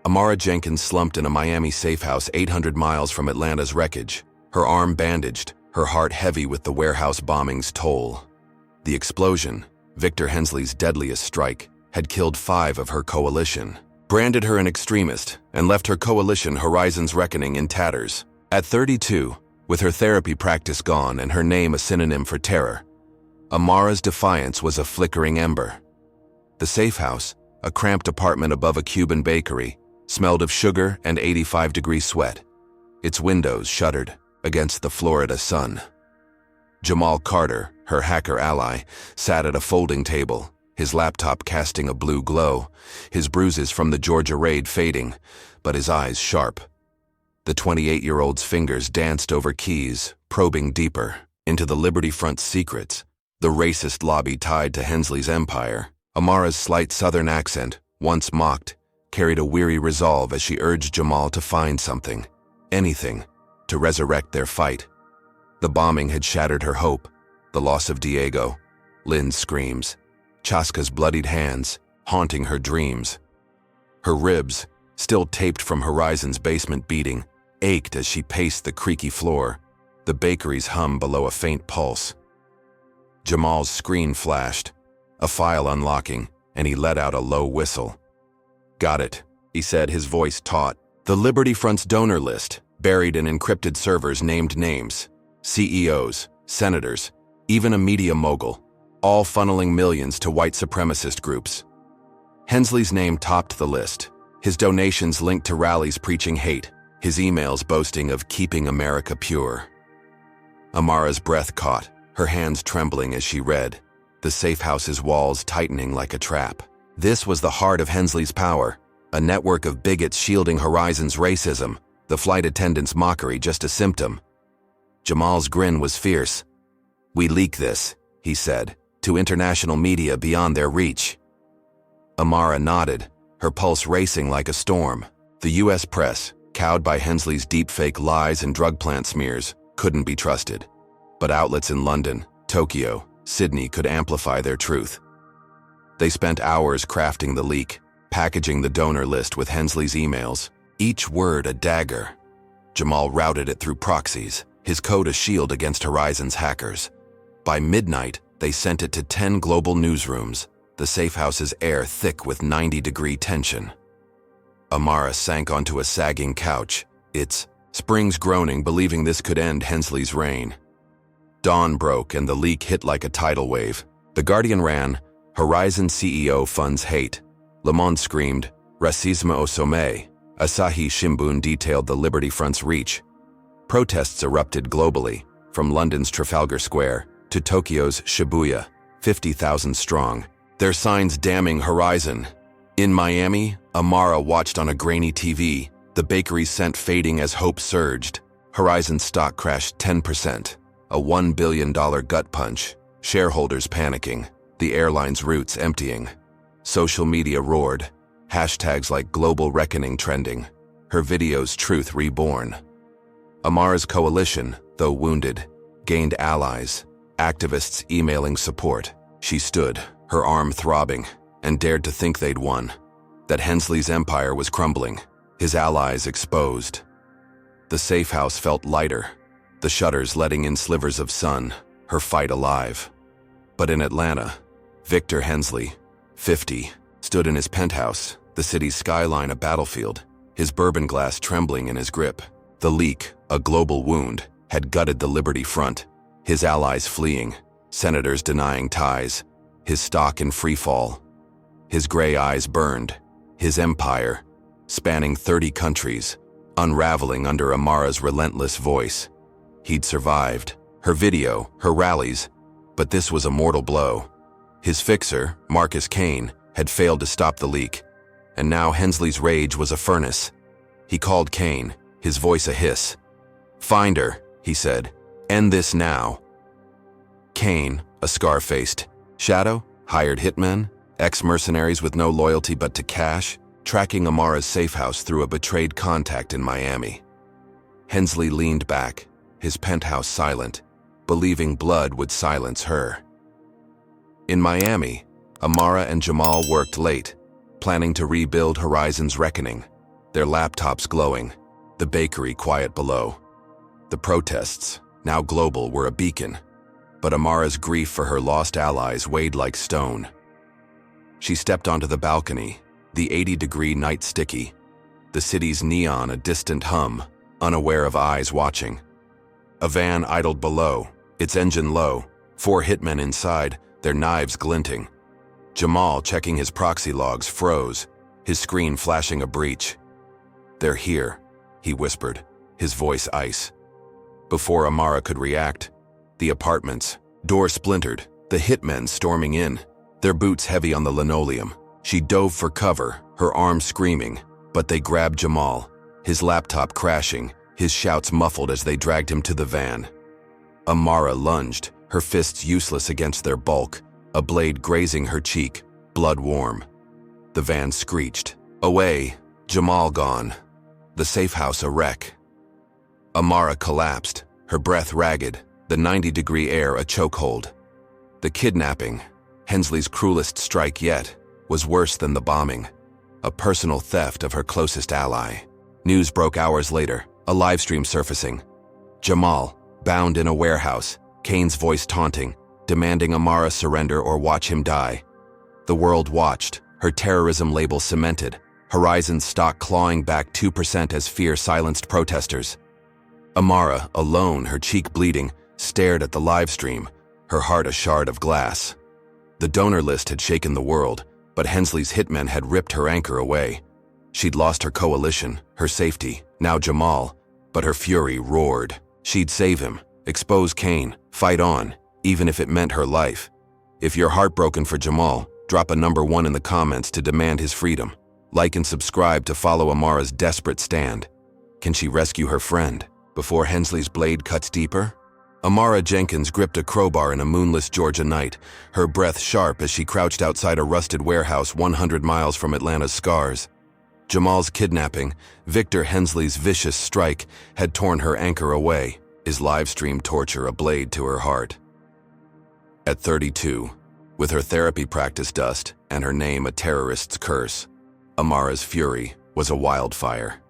Amara Jenkins slumped in a Miami safe house 800 miles from Atlanta's wreckage, her arm bandaged, her heart heavy with the warehouse bombing's toll. The explosion, Victor Hensley's deadliest strike, had killed 5 of her coalition, branded her an extremist, and left her coalition Horizon's Reckoning in tatters. At 32, with her therapy practice gone and her name a synonym for terror, Amara's defiance was a flickering ember. The safe house, a cramped apartment above a Cuban bakery, smelled of sugar and 85-degree sweat. Its windows shuttered against the Florida sun. Jamal Carter, her hacker ally, sat at a folding table, his laptop casting a blue glow, his bruises from the Georgia raid fading, but his eyes sharp. The 28-year-old's fingers danced over keys, probing deeper into the Liberty Front's secrets, the racist lobby tied to Hensley's empire. Amara's slight southern accent, once mocked, carried a weary resolve as she urged Jamal to find something, anything, to resurrect their fight. The bombing had shattered her hope, the loss of Diego, Lynn's screams, Chaska's bloodied hands, haunting her dreams. Her ribs, still taped from Horizon's basement beating, ached as she paced the creaky floor, the bakery's hum below a faint pulse. Jamal's screen flashed, a file unlocking, and he let out a low whistle. "Got it," he said, his voice taut. The Liberty Front's donor list, buried in encrypted servers, named names, CEOs, senators, even a media mogul, all funneling millions to white supremacist groups. Hensley's name topped the list, his donations linked to rallies preaching hate, his emails boasting of keeping America pure. Amara's breath caught, her hands trembling as she read, the safe house's walls tightening like a trap. This was the heart of Hensley's power, a network of bigots shielding Horizon's racism, the flight attendant's mockery just a symptom. Jamal's grin was fierce. "We leak this," he said, "to international media beyond their reach." Amara nodded, her pulse racing like a storm. The U.S. press, cowed by Hensley's deepfake lies and drug plant smears, couldn't be trusted. But outlets in London, Tokyo, Sydney could amplify their truth. They spent hours crafting the leak, packaging the donor list with Hensley's emails, each word a dagger. Jamal routed it through proxies, his code a shield against Horizon's hackers. By midnight, they sent it to 10 global newsrooms, the safe house's air thick with 90-degree tension. Amara sank onto a sagging couch, its springs groaning, believing this could end Hensley's reign. Dawn broke and the leak hit like a tidal wave. The Guardian ran, "Horizon CEO funds hate." Le Monde screamed, "Racisme au sommet." Asahi Shimbun detailed the Liberty Front's reach. Protests erupted globally, from London's Trafalgar Square to Tokyo's Shibuya, 50,000 strong, their signs damning Horizon. In Miami, Amara watched on a grainy TV, the bakery's scent fading as hope surged. Horizon's stock crashed 10%, a $1 billion gut punch, shareholders panicking, the airline's routes emptying. Social media roared, hashtags like Global Reckoning trending, her videos truth reborn. Amara's coalition, though wounded, gained allies, activists emailing support. She stood, her arm throbbing, and dared to think they'd won, that Hensley's empire was crumbling, his allies exposed. The safe house felt lighter, the shutters letting in slivers of sun, her fight alive. But in Atlanta, Victor Hensley, 50, stood in his penthouse, the city's skyline a battlefield, his bourbon glass trembling in his grip. The leak, a global wound, had gutted the Liberty Front, his allies fleeing, senators denying ties, his stock in free fall. His gray eyes burned, his empire, spanning 30 countries, unraveling under Amara's relentless voice. He'd survived, her video, her rallies, but this was a mortal blow. His fixer, Marcus Kane, had failed to stop the leak, and now Hensley's rage was a furnace. He called Kane, his voice a hiss. "Find her," he said. "End this now." Kane, a scar-faced shadow, hired hitmen, ex-mercenaries with no loyalty but to cash, tracking Amara's safe house through a betrayed contact in Miami. Hensley leaned back, his penthouse silent, believing blood would silence her. In Miami, Amara and Jamal worked late, planning to rebuild Horizon's reckoning, their laptops glowing, the bakery quiet below. The protests, now global, were a beacon, but Amara's grief for her lost allies weighed like stone. She stepped onto the balcony, the 80-degree night sticky, the city's neon a distant hum, unaware of eyes watching. A van idled below, its engine low, 4 hitmen inside, their knives glinting. Jamal, checking his proxy logs, froze, his screen flashing a breach. "They're here," he whispered, his voice ice. Before Amara could react, the apartment's door splintered, the hitmen storming in, their boots heavy on the linoleum. She dove for cover, her arms screaming, but they grabbed Jamal, his laptop crashing, his shouts muffled as they dragged him to the van. Amara lunged, her fists useless against their bulk, a blade grazing her cheek, blood warm. The van screeched. Away, Jamal gone. The safe house a wreck. Amara collapsed, her breath ragged, the 90-degree air a chokehold. The kidnapping, Hensley's cruelest strike yet, was worse than the bombing. A personal theft of her closest ally. News broke hours later, a livestream surfacing. Jamal, bound in a warehouse, Kane's voice taunting, demanding Amara surrender or watch him die. The world watched, her terrorism label cemented, Horizon's stock clawing back 2% as fear silenced protesters. Amara, alone, her cheek bleeding, stared at the livestream, her heart a shard of glass. The donor list had shaken the world, but Hensley's hitmen had ripped her anchor away. She'd lost her coalition, her safety, now Jamal, but her fury roared. She'd save him, expose Kane, fight on, even if it meant her life. If you're heartbroken for Jamal, drop a #1 in the comments to demand his freedom. Like and subscribe to follow Amara's desperate stand. Can she rescue her friend before Hensley's blade cuts deeper? Amara Jenkins gripped a crowbar in a moonless Georgia night, her breath sharp as she crouched outside a rusted warehouse 100 miles from Atlanta's scars. Jamal's kidnapping, Victor Hensley's vicious strike, had torn her anchor away, his live-stream torture a blade to her heart. At 32, with her therapy practice dust and her name a terrorist's curse, Amara's fury was a wildfire.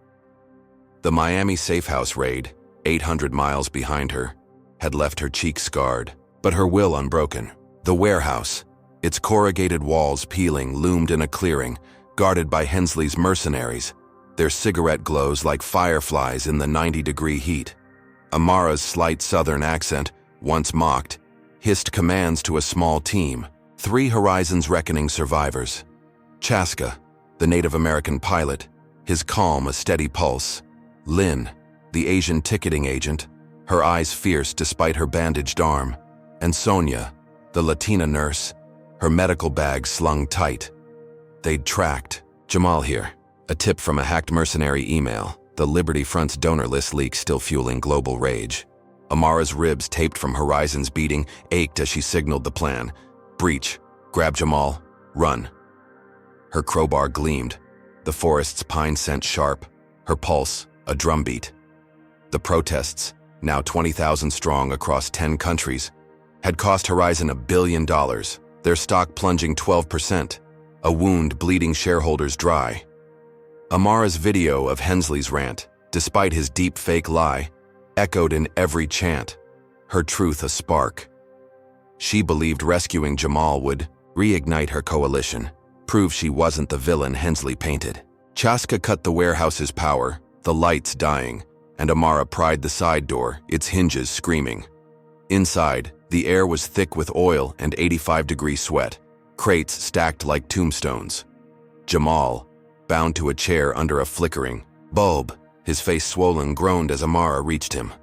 The Miami safehouse raid, 800 miles behind her, had left her cheek scarred, but her will unbroken. The warehouse, its corrugated walls peeling, loomed in a clearing, guarded by Hensley's mercenaries, their cigarette glows like fireflies in the 90-degree heat. Amara's slight southern accent, once mocked, hissed commands to a small team, 3 Horizon's reckoning survivors. Chaska, the Native American pilot, his calm a steady pulse. Lynn, the Asian ticketing agent, her eyes fierce despite her bandaged arm. And Sonia, the Latina nurse, her medical bag slung tight. They'd tracked. Jamal here. A tip from a hacked mercenary email, the Liberty Front's donor list leak still fueling global rage. Amara's ribs, taped from Horizon's beating, ached as she signaled the plan. Breach. Grab Jamal. Run. Her crowbar gleamed, the forest's pine scent sharp, her pulse a drumbeat. The protests, now 20,000 strong across 10 countries, had cost Horizon $1 billion, their stock plunging 12%, a wound bleeding shareholders dry. Amara's video of Hensley's rant, despite his deep fake lie, echoed in every chant, her truth a spark. She believed rescuing Jamal would reignite her coalition, prove she wasn't the villain Hensley painted. Chaska cut the warehouse's power, the lights dying, and Amara pried the side door, its hinges screaming. Inside, the air was thick with oil and 85-degree sweat, crates stacked like tombstones. Jamal, bound to a chair under a flickering bulb, his face swollen, groaned as Amara reached him.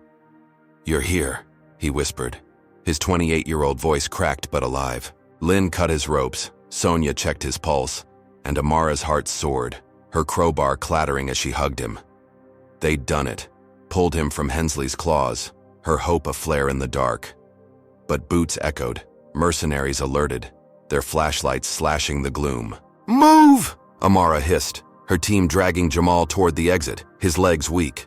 "You're here," he whispered, his 28-year-old voice cracked but alive. Lynn cut his ropes, Sonia checked his pulse, and Amara's heart soared, her crowbar clattering as she hugged him. They'd done it, pulled him from Hensley's claws, her hope aflare in the dark. But boots echoed, mercenaries alerted, their flashlights slashing the gloom. "Move!" Amara hissed, her team dragging Jamal toward the exit, his legs weak.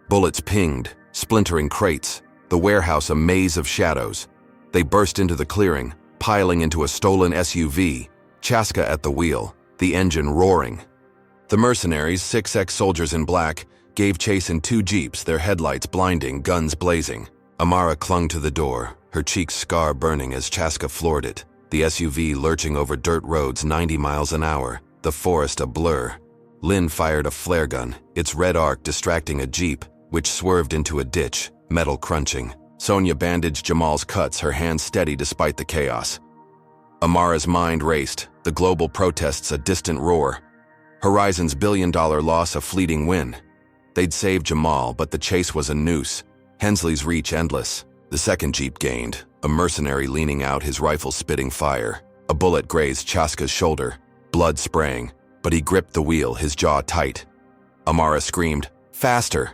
Bullets pinged, splintering crates, the warehouse a maze of shadows. They burst into the clearing, piling into a stolen SUV, Chaska at the wheel, the engine roaring. The mercenaries, 6 ex-soldiers in black, gave chase in 2 jeeps, their headlights blinding, guns blazing. Amara clung to the door, her cheeks scar burning as Chaska floored it, the SUV lurching over dirt roads 90 miles an hour, the forest a blur. Lynn fired a flare gun, its red arc distracting a jeep, which swerved into a ditch, metal crunching. Sonia bandaged Jamal's cuts, her hands steady despite the chaos. Amara's mind raced, the global protests a distant roar. Horizon's billion-dollar loss a fleeting win. They'd saved Jamal, but the chase was a noose. Hensley's reach endless. The second jeep gained, a mercenary leaning out, his rifle spitting fire. A bullet grazed Chaska's shoulder, blood spraying, but he gripped the wheel, his jaw tight. Amara screamed, "Faster!"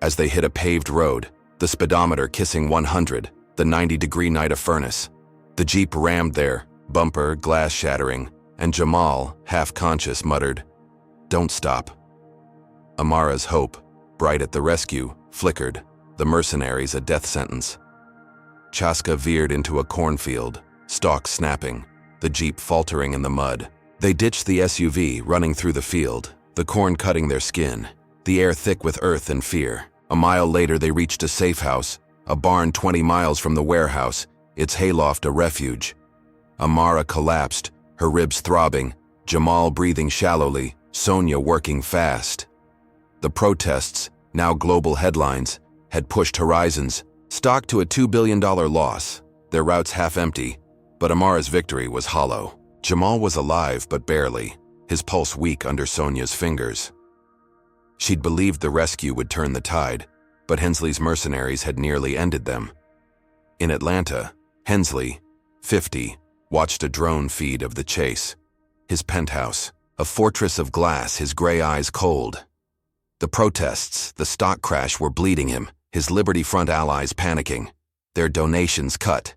As they hit a paved road, the speedometer kissing 100, the 90-degree night a furnace. The jeep rammed there, bumper, glass shattering, and Jamal, half-conscious, muttered, "Don't stop." Amara's hope, bright at the rescue, flickered, the mercenaries a death sentence. Chaska veered into a cornfield, stalks snapping, the jeep faltering in the mud. They ditched the SUV, running through the field, the corn cutting their skin, the air thick with earth and fear. A mile later they reached a safe house, a barn 20 miles from the warehouse, its hayloft a refuge. Amara collapsed, her ribs throbbing, Jamal breathing shallowly, Sonia working fast. The protests, now global headlines, had pushed Horizon's stock to a $2 billion loss, their routes half empty, but Amara's victory was hollow. Jamal was alive, but barely, his pulse weak under Sonia's fingers. She'd believed the rescue would turn the tide, but Hensley's mercenaries had nearly ended them. In Atlanta, Hensley, 50, watched a drone feed of the chase. His penthouse, a fortress of glass, his gray eyes cold. The protests, the stock crash were bleeding him, his Liberty Front allies panicking, their donations cut.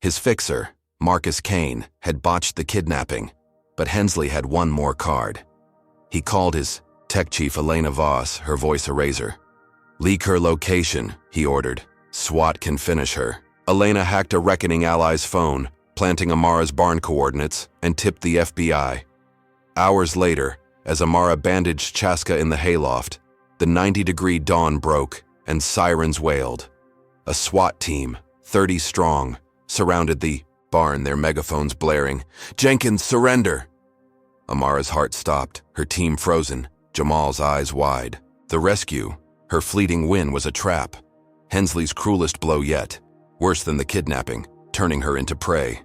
His fixer, Marcus Kane, had botched the kidnapping, but Hensley had one more card. He called his tech chief Elena Voss, her voice a razor. "Leak her location," he ordered. "SWAT can finish her." Elena hacked a reckoning ally's phone, planting Amara's barn coordinates, and tipped the FBI. Hours later, as Amara bandaged Chaska in the hayloft, the 90-degree dawn broke, and sirens wailed. A SWAT team, 30 strong, surrounded the barn, their megaphones blaring. "Jenkins, surrender!" Amara's heart stopped, her team frozen, Jamal's eyes wide. The rescue, her fleeting win, was a trap. Hensley's cruelest blow yet, worse than the kidnapping, turning her into prey.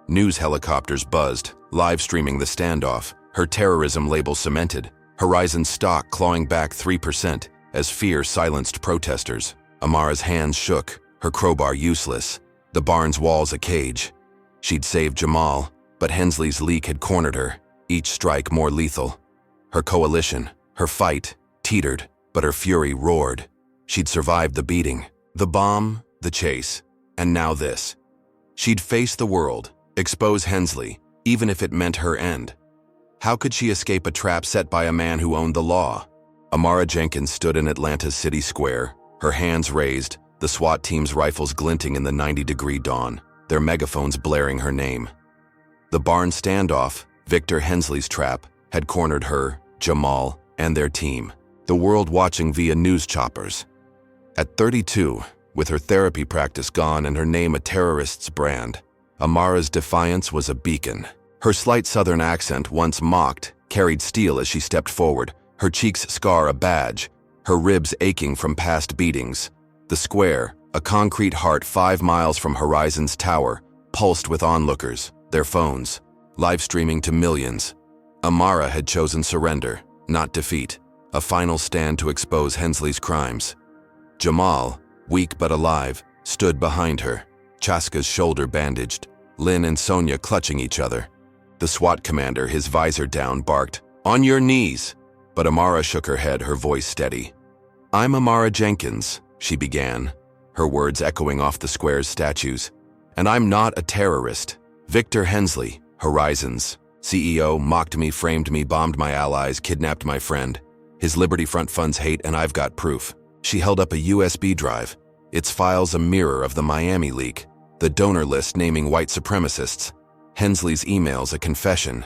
News helicopters buzzed, live-streaming the standoff, her terrorism label cemented, Horizon stock clawing back 3% as fear silenced protesters. Amara's hands shook, her crowbar useless, the barn's walls a cage. She'd saved Jamal, but Hensley's leak had cornered her, each strike more lethal. Her coalition, her fight, teetered, but her fury roared. She'd survived the beating, the bomb, the chase, and now this. She'd face the world, expose Hensley, even if it meant her end. How could she escape a trap set by a man who owned the law? Amara Jenkins stood in Atlanta's city square, her hands raised, the SWAT team's rifles glinting in the 90-degree dawn, their megaphones blaring her name. The barn standoff, Victor Hensley's trap, had cornered her, Jamal, and their team, the world watching via news choppers. At 32, with her therapy practice gone and her name a terrorist's brand, Amara's defiance was a beacon. Her slight southern accent, once mocked, carried steel as she stepped forward, her cheeks scar a badge, her ribs aching from past beatings. The square, a concrete heart 5 miles from Horizon's tower, pulsed with onlookers, their phones, live streaming to millions. Amara had chosen surrender, not defeat, a final stand to expose Hensley's crimes. Jamal, weak but alive, stood behind her, Chaska's shoulder bandaged, Lynn and Sonia clutching each other. The SWAT commander, his visor down, barked, "On your knees!" But Amara shook her head, her voice steady. "I'm Amara Jenkins," she began, her words echoing off the square's statues. "And I'm not a terrorist. Victor Hensley, Horizon's CEO, mocked me, framed me, bombed my allies, kidnapped my friend. His Liberty Front funds hate, and I've got proof." She held up a USB drive. its files a mirror of the Miami leak, the donor list naming white supremacists, Hensley's emails a confession.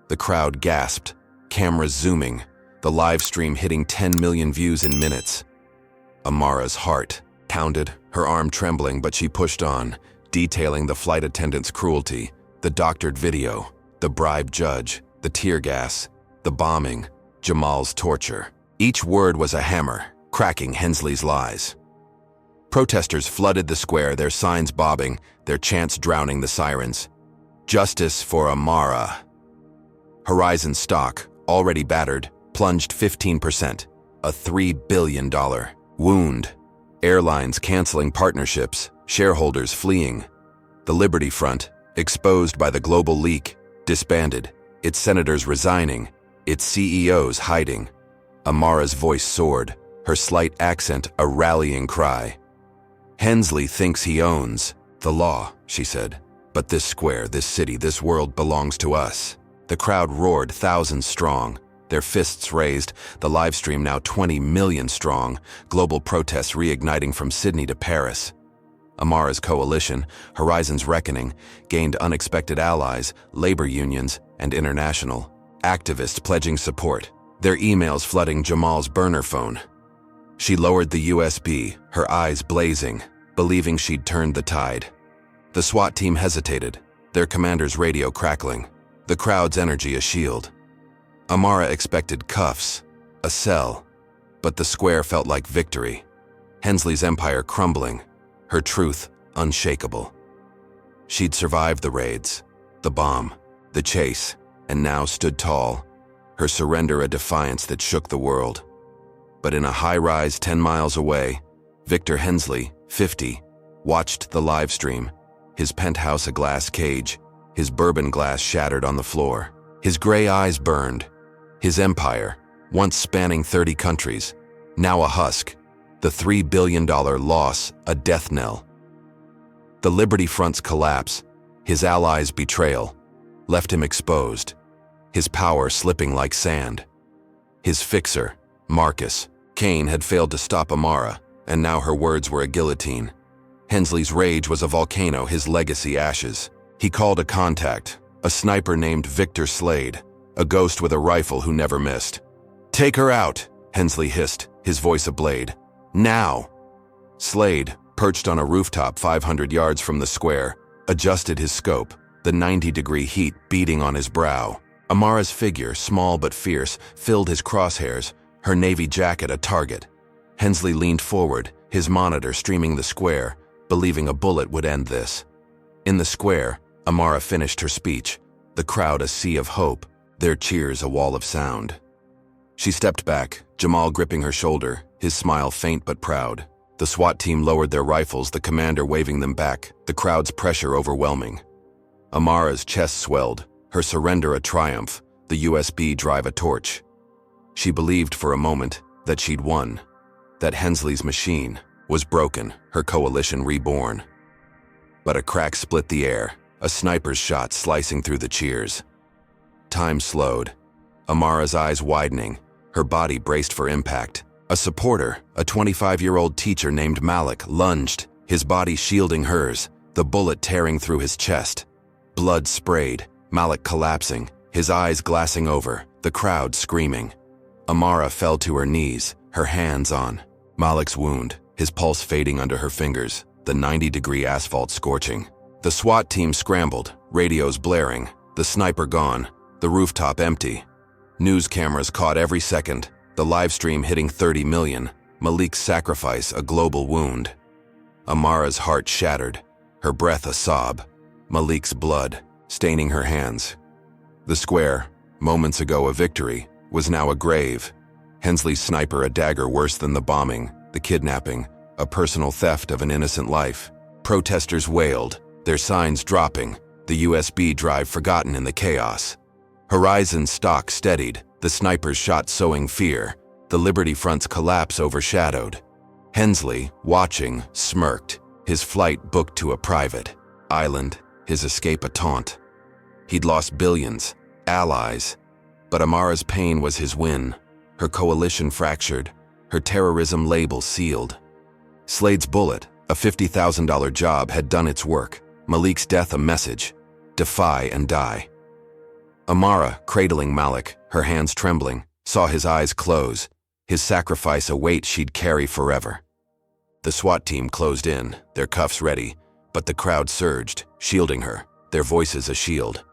The crowd gasped, cameras zooming, the live stream hitting 10 million views in minutes. Amara's heart pounded, her arm trembling, but she pushed on, detailing the flight attendant's cruelty, the doctored video, the bribed judge, the tear gas, the bombing, Jamal's torture. Each word was a hammer, cracking Hensley's lies. Protesters flooded the square, their signs bobbing, their chants drowning the sirens. Justice for Amara. Horizon stock, already battered, plunged 15%, a $3 billion wound. Airlines canceling partnerships, shareholders fleeing. The Liberty Front, exposed by the global leak, disbanded, its senators resigning, its CEOs hiding. Amara's voice soared, her slight accent a rallying cry. Hensley thinks he owns the law, she said. But this square, this city, this world belongs to us. The crowd roared, thousands strong, their fists raised, the live stream now 20 million strong, global protests reigniting from Sydney to Paris. Amara's coalition, Horizon's Reckoning, gained unexpected allies, labor unions, and international activists pledging support, their emails flooding Jamal's burner phone. She lowered the USB, her eyes blazing, believing she'd turned the tide. The SWAT team hesitated, their commander's radio crackling, the crowd's energy a shield. Amara expected cuffs, a cell, but the square felt like victory. Hensley's empire crumbling, her truth unshakable. She'd survived the raids, the bomb, the chase, and now stood tall, her surrender a defiance that shook the world. But in a high-rise 10 miles away, Victor Hensley, 50, watched the live stream, his penthouse a glass cage, his bourbon glass shattered on the floor. His gray eyes burned. His empire, once spanning 30 countries, now a husk, the $3 billion loss a death knell. The Liberty Front's collapse, his allies' betrayal, left him exposed, his power slipping like sand. His fixer, Marcus, Kane, had failed to stop Amara, and now her words were a guillotine. Hensley's rage was a volcano, his legacy ashes. He called a contact, a sniper named Victor Slade, a ghost with a rifle who never missed. "Take her out," Hensley hissed, his voice a blade. "Now!" Slade, perched on a rooftop 500 yards from the square, adjusted his scope, the 90-degree heat beating on his brow. Amara's figure, small but fierce, filled his crosshairs, her navy jacket a target. Hensley leaned forward, his monitor streaming the square, believing a bullet would end this. In the square, Amara finished her speech, the crowd a sea of hope, their cheers a wall of sound. She stepped back, Jamal gripping her shoulder, his smile faint but proud. The SWAT team lowered their rifles, the commander waving them back, the crowd's pressure overwhelming. Amara's chest swelled, her surrender a triumph, the USB drive a torch. She believed for a moment that she'd won, that Hensley's machine was broken, her coalition reborn. But a crack split the air, a sniper's shot slicing through the cheers. Time slowed, Amara's eyes widening, her body braced for impact. A supporter, a 25-year-old teacher named Malik, lunged, his body shielding hers, the bullet tearing through his chest. Blood sprayed, Malik collapsing, his eyes glassing over, the crowd screaming. Amara fell to her knees, her hands on Malik's wound, his pulse fading under her fingers, the 90-degree asphalt scorching. The SWAT team scrambled, radios blaring, the sniper gone, the rooftop empty. News cameras caught every second, the live stream hitting 30 million, Malik's sacrifice a global wound. Amara's heart shattered, her breath a sob, Malik's blood staining her hands. The square, moments ago a victory, was now a grave. Hensley's sniper a dagger worse than the bombing, the kidnapping, a personal theft of an innocent life. Protesters wailed, their signs dropping, the USB drive forgotten in the chaos. Horizon stock steadied, the sniper's shot sowing fear, the Liberty Front's collapse overshadowed. Hensley, watching, smirked, his flight booked to a private island, his escape a taunt. He'd lost billions, allies, but Amara's pain was his win, her coalition fractured, her terrorism label sealed. Slade's bullet, a $50,000 job, had done its work. Malik's death a message. Defy and die. Amara, cradling Malik, her hands trembling, saw his eyes close, his sacrifice a weight she'd carry forever. The SWAT team closed in, their cuffs ready, but the crowd surged, shielding her, their voices a shield.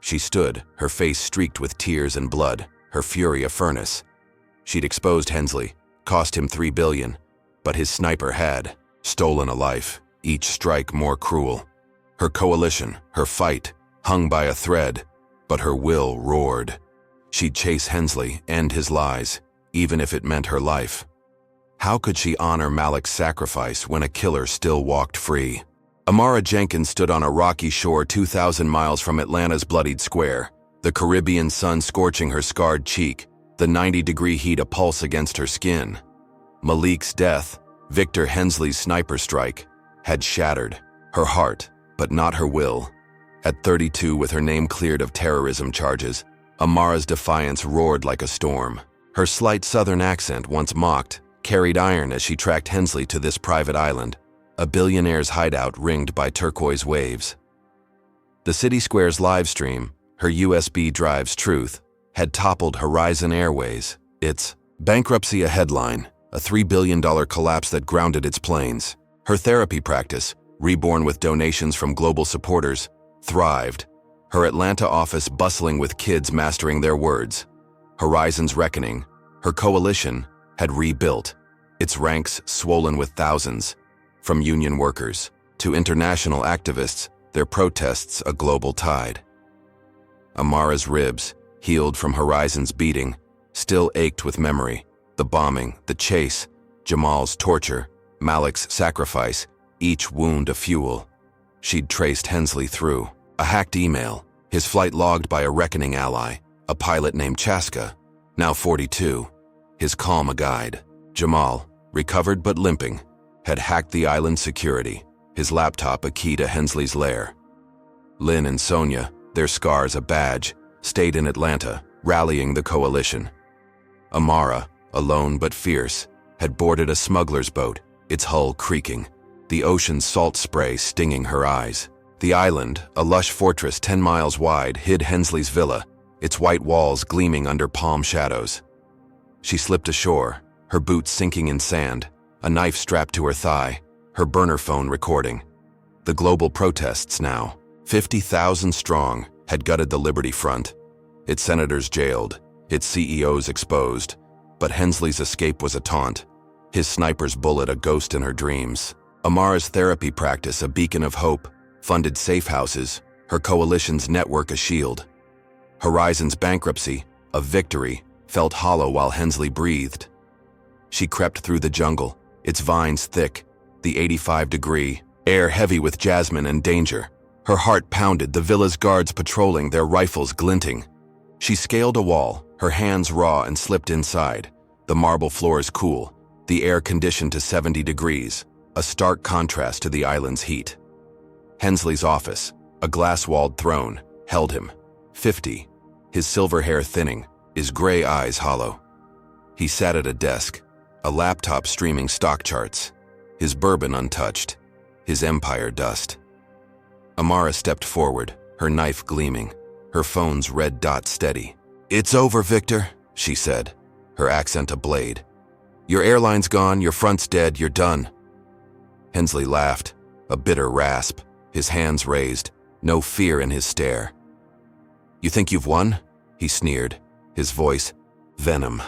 She stood, her face streaked with tears and blood, her fury a furnace. She'd exposed Hensley, cost him $3 billion, but his sniper had stolen a life, each strike more cruel. Her coalition, her fight, hung by a thread, but her will roared. She'd chase Hensley, end his lies, even if it meant her life. How could she honor Malik's sacrifice when a killer still walked free? Amara Jenkins stood on a rocky shore 2,000 miles from Atlanta's bloodied square, the Caribbean sun scorching her scarred cheek, the 90-degree heat a pulse against her skin. Malik's death, Victor Hensley's sniper strike, had shattered her heart, but not her will. At 32, with her name cleared of terrorism charges, Amara's defiance roared like a storm. Her slight southern accent, once mocked, carried iron as she tracked Hensley to this private island, a billionaire's hideout ringed by turquoise waves. The city square's live stream, her USB drive's truth, had toppled Horizon Airways. Its bankruptcy a headline, a $3 billion collapse that grounded its planes. Her therapy practice, reborn with donations from global supporters, thrived, her Atlanta office bustling with kids mastering their words. Horizon's reckoning, her coalition, had rebuilt, its ranks swollen with thousands. From union workers to international activists, their protests a global tide. Amara's ribs, healed from Horizon's beating, still ached with memory. The bombing, the chase, Jamal's torture, Malik's sacrifice, each wound a fuel. She'd traced Hensley through a hacked email, his flight logged by a reckoning ally, a pilot named Chaska, now 42, his calm a guide. Jamal, recovered but limping, had hacked the island's security, his laptop a key to Hensley's lair. Lynn and Sonia, their scars a badge, stayed in Atlanta, rallying the coalition. Amara, alone but fierce, had boarded a smuggler's boat, its hull creaking, the ocean's salt spray stinging her eyes. The island, a lush fortress 10 miles wide, hid Hensley's villa, its white walls gleaming under palm shadows. She slipped ashore, her boots sinking in sand, a knife strapped to her thigh, her burner phone recording. The global protests now, 50,000 strong, had gutted the Liberty Front, its senators jailed, its CEOs exposed, but Hensley's escape was a taunt, his sniper's bullet a ghost in her dreams. Amara's therapy practice a beacon of hope, funded safe houses, her coalition's network a shield. Horizon's bankruptcy, a victory, felt hollow while Hensley breathed. She crept through the jungle, its vines thick, the 85-degree air heavy with jasmine and danger. Her heart pounded, the villa's guards patrolling, their rifles glinting. She scaled a wall, her hands raw, and slipped inside. The marble floors cool, the air conditioned to 70 degrees, a stark contrast to the island's heat. Hensley's office, a glass-walled throne, held him, 50, his silver hair thinning, his gray eyes hollow. He sat at a desk, a laptop streaming stock charts, his bourbon untouched, his empire dust. Amara stepped forward, her knife gleaming, her phone's red dot steady. "It's over, Victor," she said, her accent a blade. "Your airline's gone, your front's dead, you're done." Hensley laughed, a bitter rasp, his hands raised, no fear in his stare. "You think you've won?" he sneered, his voice venom.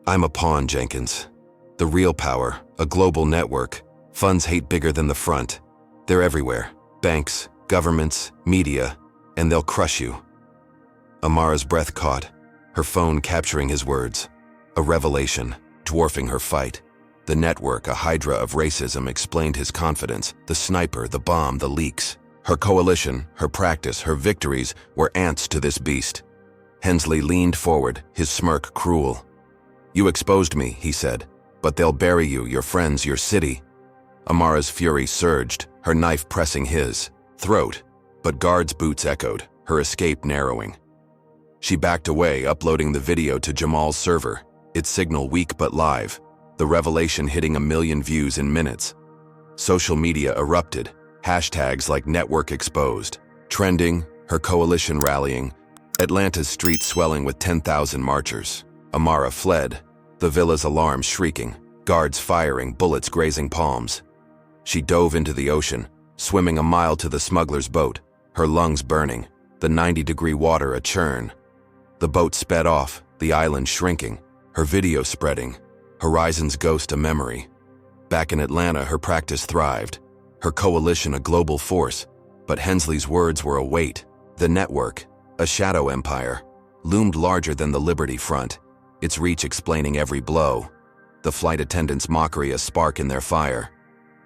"I'm a pawn, Jenkins. The real power, a global network. Funds hate bigger than the front. They're everywhere. Banks, governments, media, and they'll crush you." Amara's breath caught, her phone capturing his words. A revelation, dwarfing her fight. The network, a hydra of racism, explained his confidence. The sniper, the bomb, the leaks. Her coalition, her practice, her victories were ants to this beast. Hensley leaned forward, his smirk cruel. "You exposed me," he said, "but they'll bury you, your friends, your city." Amara's fury surged, her knife pressing his throat, but guards' boots echoed, her escape narrowing. She backed away, uploading the video to Jamal's server, its signal weak but live. the revelation hitting 1 million views in minutes. Social media erupted, hashtags like network exposed, trending, her coalition rallying, Atlanta's streets swelling with 10,000 marchers. Amara fled, the villa's alarms shrieking, guards firing, bullets grazing palms. She dove into the ocean, swimming a mile to the smuggler's boat, her lungs burning, the 90-degree water a churn. The boat sped off, the island shrinking, her video spreading, Horizon's ghost a memory. Back in Atlanta, her practice thrived, her coalition a global force, but Hensley's words were a weight. The network, a shadow empire, loomed larger than the Liberty Front, its reach explaining every blow. The flight attendants' mockery a spark in their fire.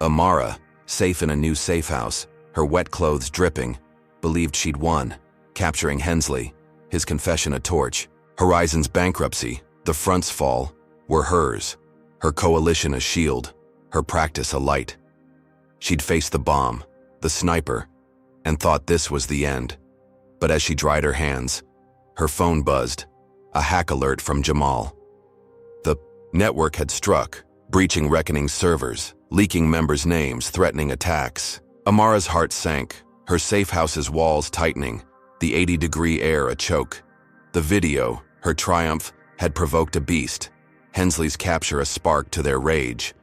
Amara, safe in a new safe house, her wet clothes dripping, believed she'd won, capturing Hensley, his confession a torch. Horizon's bankruptcy, the front's fall, were hers, her coalition a shield, her practice a light. She'd faced the bomb, the sniper, and thought this was the end. But as she dried her hands, her phone buzzed, a hack alert from Jamal. The network had struck, breaching Reckoning's servers, leaking members' names, threatening attacks. Amara's heart sank, her safe house's walls tightening, the 80-degree air a choke. The video, her triumph, had provoked a beast, Hensley's capture a spark to their rage.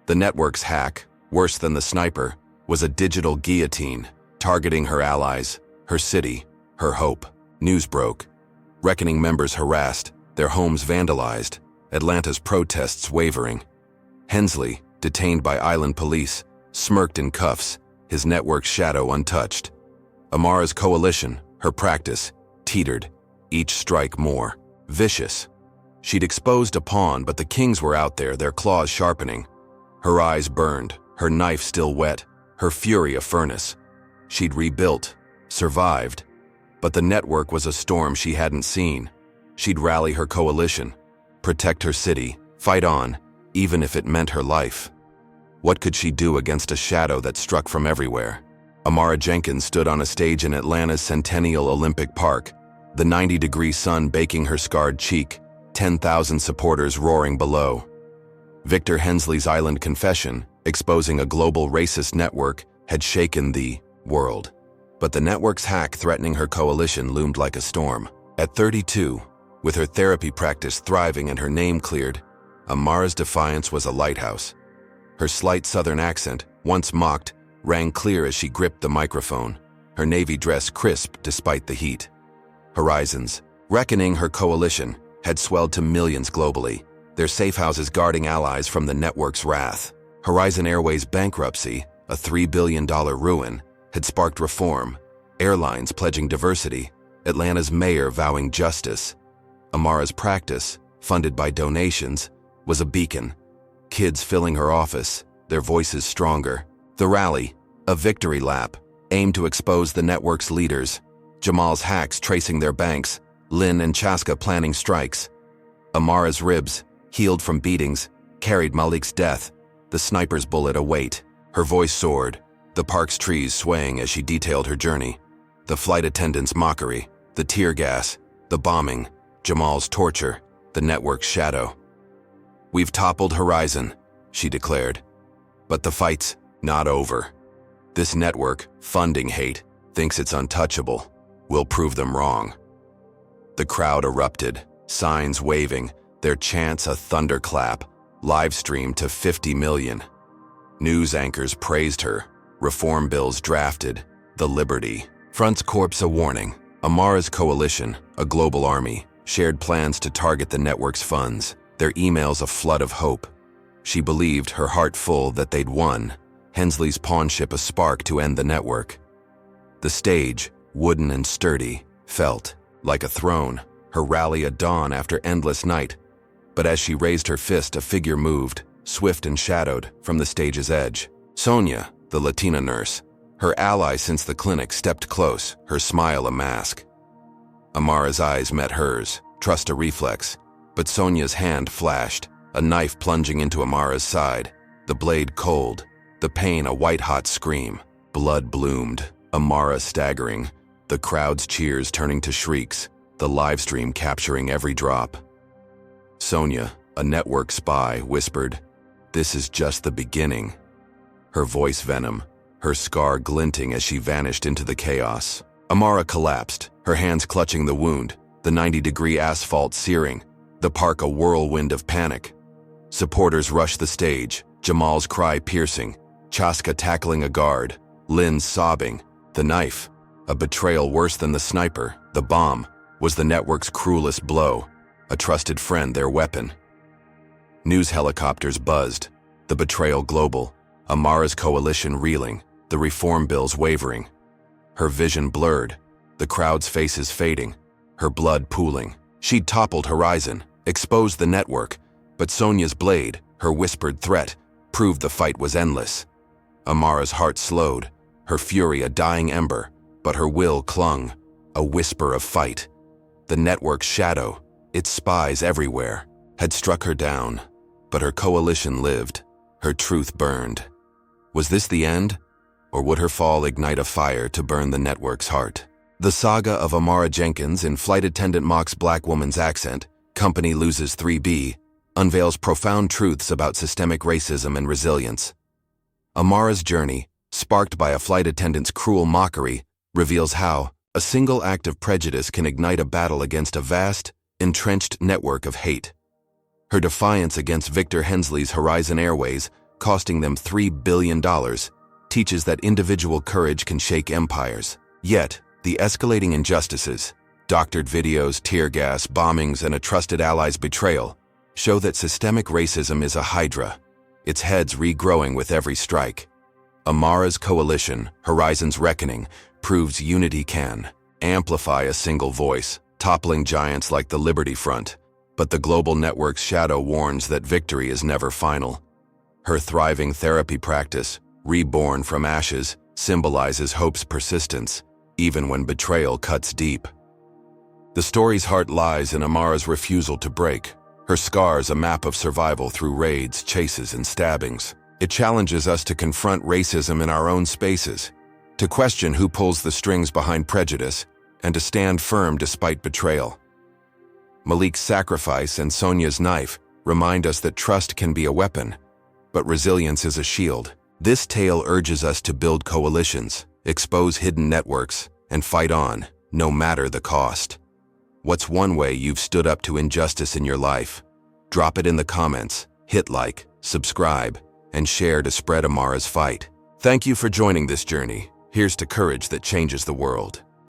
The network's hack, worse than the sniper, was a digital guillotine, targeting her allies, her city, her hope. News broke. Reckoning members harassed, their homes vandalized, Atlanta's protests wavering. Hensley, detained by island police, smirked in cuffs, his network's shadow untouched. Amara's coalition, her practice, teetered, each strike more vicious. She'd exposed a pawn, but the kings were out there, their claws sharpening. Her eyes burned, her knife still wet, her fury a furnace. She'd rebuilt, survived, but the network was a storm she hadn't seen. She'd rally her coalition, protect her city, fight on, even if it meant her life. What could she do against a shadow that struck from everywhere? Amara Jenkins stood on a stage in Atlanta's Centennial Olympic Park, the 90-degree sun baking her scarred cheek, 10,000 supporters roaring below. Victor Hensley's island confession, exposing a global racist network, had shaken the world. But the network's hack threatening her coalition loomed like a storm. At 32, with her therapy practice thriving and her name cleared, Amara's defiance was a lighthouse. Her slight southern accent, once mocked, rang clear as she gripped the microphone, her navy dress crisp despite the heat. Horizons, reckoning her coalition, had swelled to millions globally, their safe houses guarding allies from the network's wrath. Horizon Airways' bankruptcy, a $3 billion ruin, had sparked reform, airlines pledging diversity, Atlanta's mayor vowing justice. Amara's practice, funded by donations, was a beacon. Kids filling her office, their voices stronger. The rally, a victory lap, aimed to expose the network's leaders. Jamal's hacks tracing their banks, Lynn and Chaska planning strikes. Amara's ribs, healed from beatings, carried Malik's death, the sniper's bullet a weight. Her voice soared, the park's trees swaying as she detailed her journey. The flight attendants' mockery, the tear gas, the bombing, Jamal's torture, the network's shadow. "We've toppled Horizon," she declared. "But the fight's not over. This network, funding hate, thinks it's untouchable. We'll prove them wrong." The crowd erupted, signs waving, their chants a thunderclap, live streamed to 50 million. News anchors praised her, reform bills drafted, the Liberty Front's corpse a warning. Amara's coalition, a global army, shared plans to target the network's funds, their emails a flood of hope. She believed, her heart full, that they'd won, Hensley's pawnship a spark to end the network. The stage, wooden and sturdy, felt like a throne, her rally a dawn after endless night. But as she raised her fist, a figure moved, swift and shadowed, from the stage's edge. Sonia, the Latina nurse, her ally since the clinic, stepped close, her smile a mask. Amara's eyes met hers, trust a reflex, but Sonia's hand flashed, a knife plunging into Amara's side, the blade cold, the pain a white-hot scream. Blood bloomed, Amara staggering, the crowd's cheers turning to shrieks, the livestream capturing every drop. Sonia, A network spy whispered, "This is just the beginning." Her voice venom, her scar glinting as she vanished into the chaos. Amara collapsed, her hands clutching the wound, the 90-degree asphalt searing, the park a whirlwind of panic. Supporters rushed the stage, Jamal's cry piercing, Chaska tackling a guard, Lynn sobbing. The knife, a betrayal worse than the sniper, the bomb, was the network's cruelest blow, a trusted friend their weapon. News helicopters buzzed, the betrayal global, Amara's coalition reeling, the reform bills wavering. Her vision blurred, the crowd's faces fading, her blood pooling. She'd toppled Horizon, exposed the network, but Sonia's blade, her whispered threat, proved the fight was endless. Amara's heart slowed, her fury a dying ember, but her will clung, a whisper of fight. The network's shadow, its spies everywhere, had struck her down, but her coalition lived, her truth burned. Was this the end? Or would her fall ignite a fire to burn the network's heart? The saga of Amara Jenkins in Flight Attendant mocks black woman's accent, Company loses 3B, unveils profound truths about systemic racism and resilience. Amara's journey, sparked by a flight attendant's cruel mockery, reveals how a single act of prejudice can ignite a battle against a vast, entrenched network of hate. Her defiance against Victor Hensley's Horizon Airways, costing them $3 billion, teaches that individual courage can shake empires. Yet, the escalating injustices, doctored videos, tear gas, bombings, and a trusted ally's betrayal, show that systemic racism is a hydra, its heads regrowing with every strike. Amara's coalition, Horizon's reckoning, proves unity can amplify a single voice, toppling giants like the Liberty Front. But the global network's shadow warns that victory is never final. Her thriving therapy practice, reborn from ashes, symbolizes hope's persistence, even when betrayal cuts deep. The story's heart lies in Amara's refusal to break, her scars a map of survival through raids, chases, and stabbings. It challenges us to confront racism in our own spaces, to question who pulls the strings behind prejudice, and to stand firm despite betrayal. Malik's sacrifice and Sonia's knife remind us that trust can be a weapon, but resilience is a shield. This tale urges us to build coalitions, expose hidden networks, and fight on, no matter the cost. What's one way you've stood up to injustice in your life? Drop it in the comments, hit like, subscribe, and share to spread Amara's fight. Thank you for joining this journey. Here's to courage that changes the world.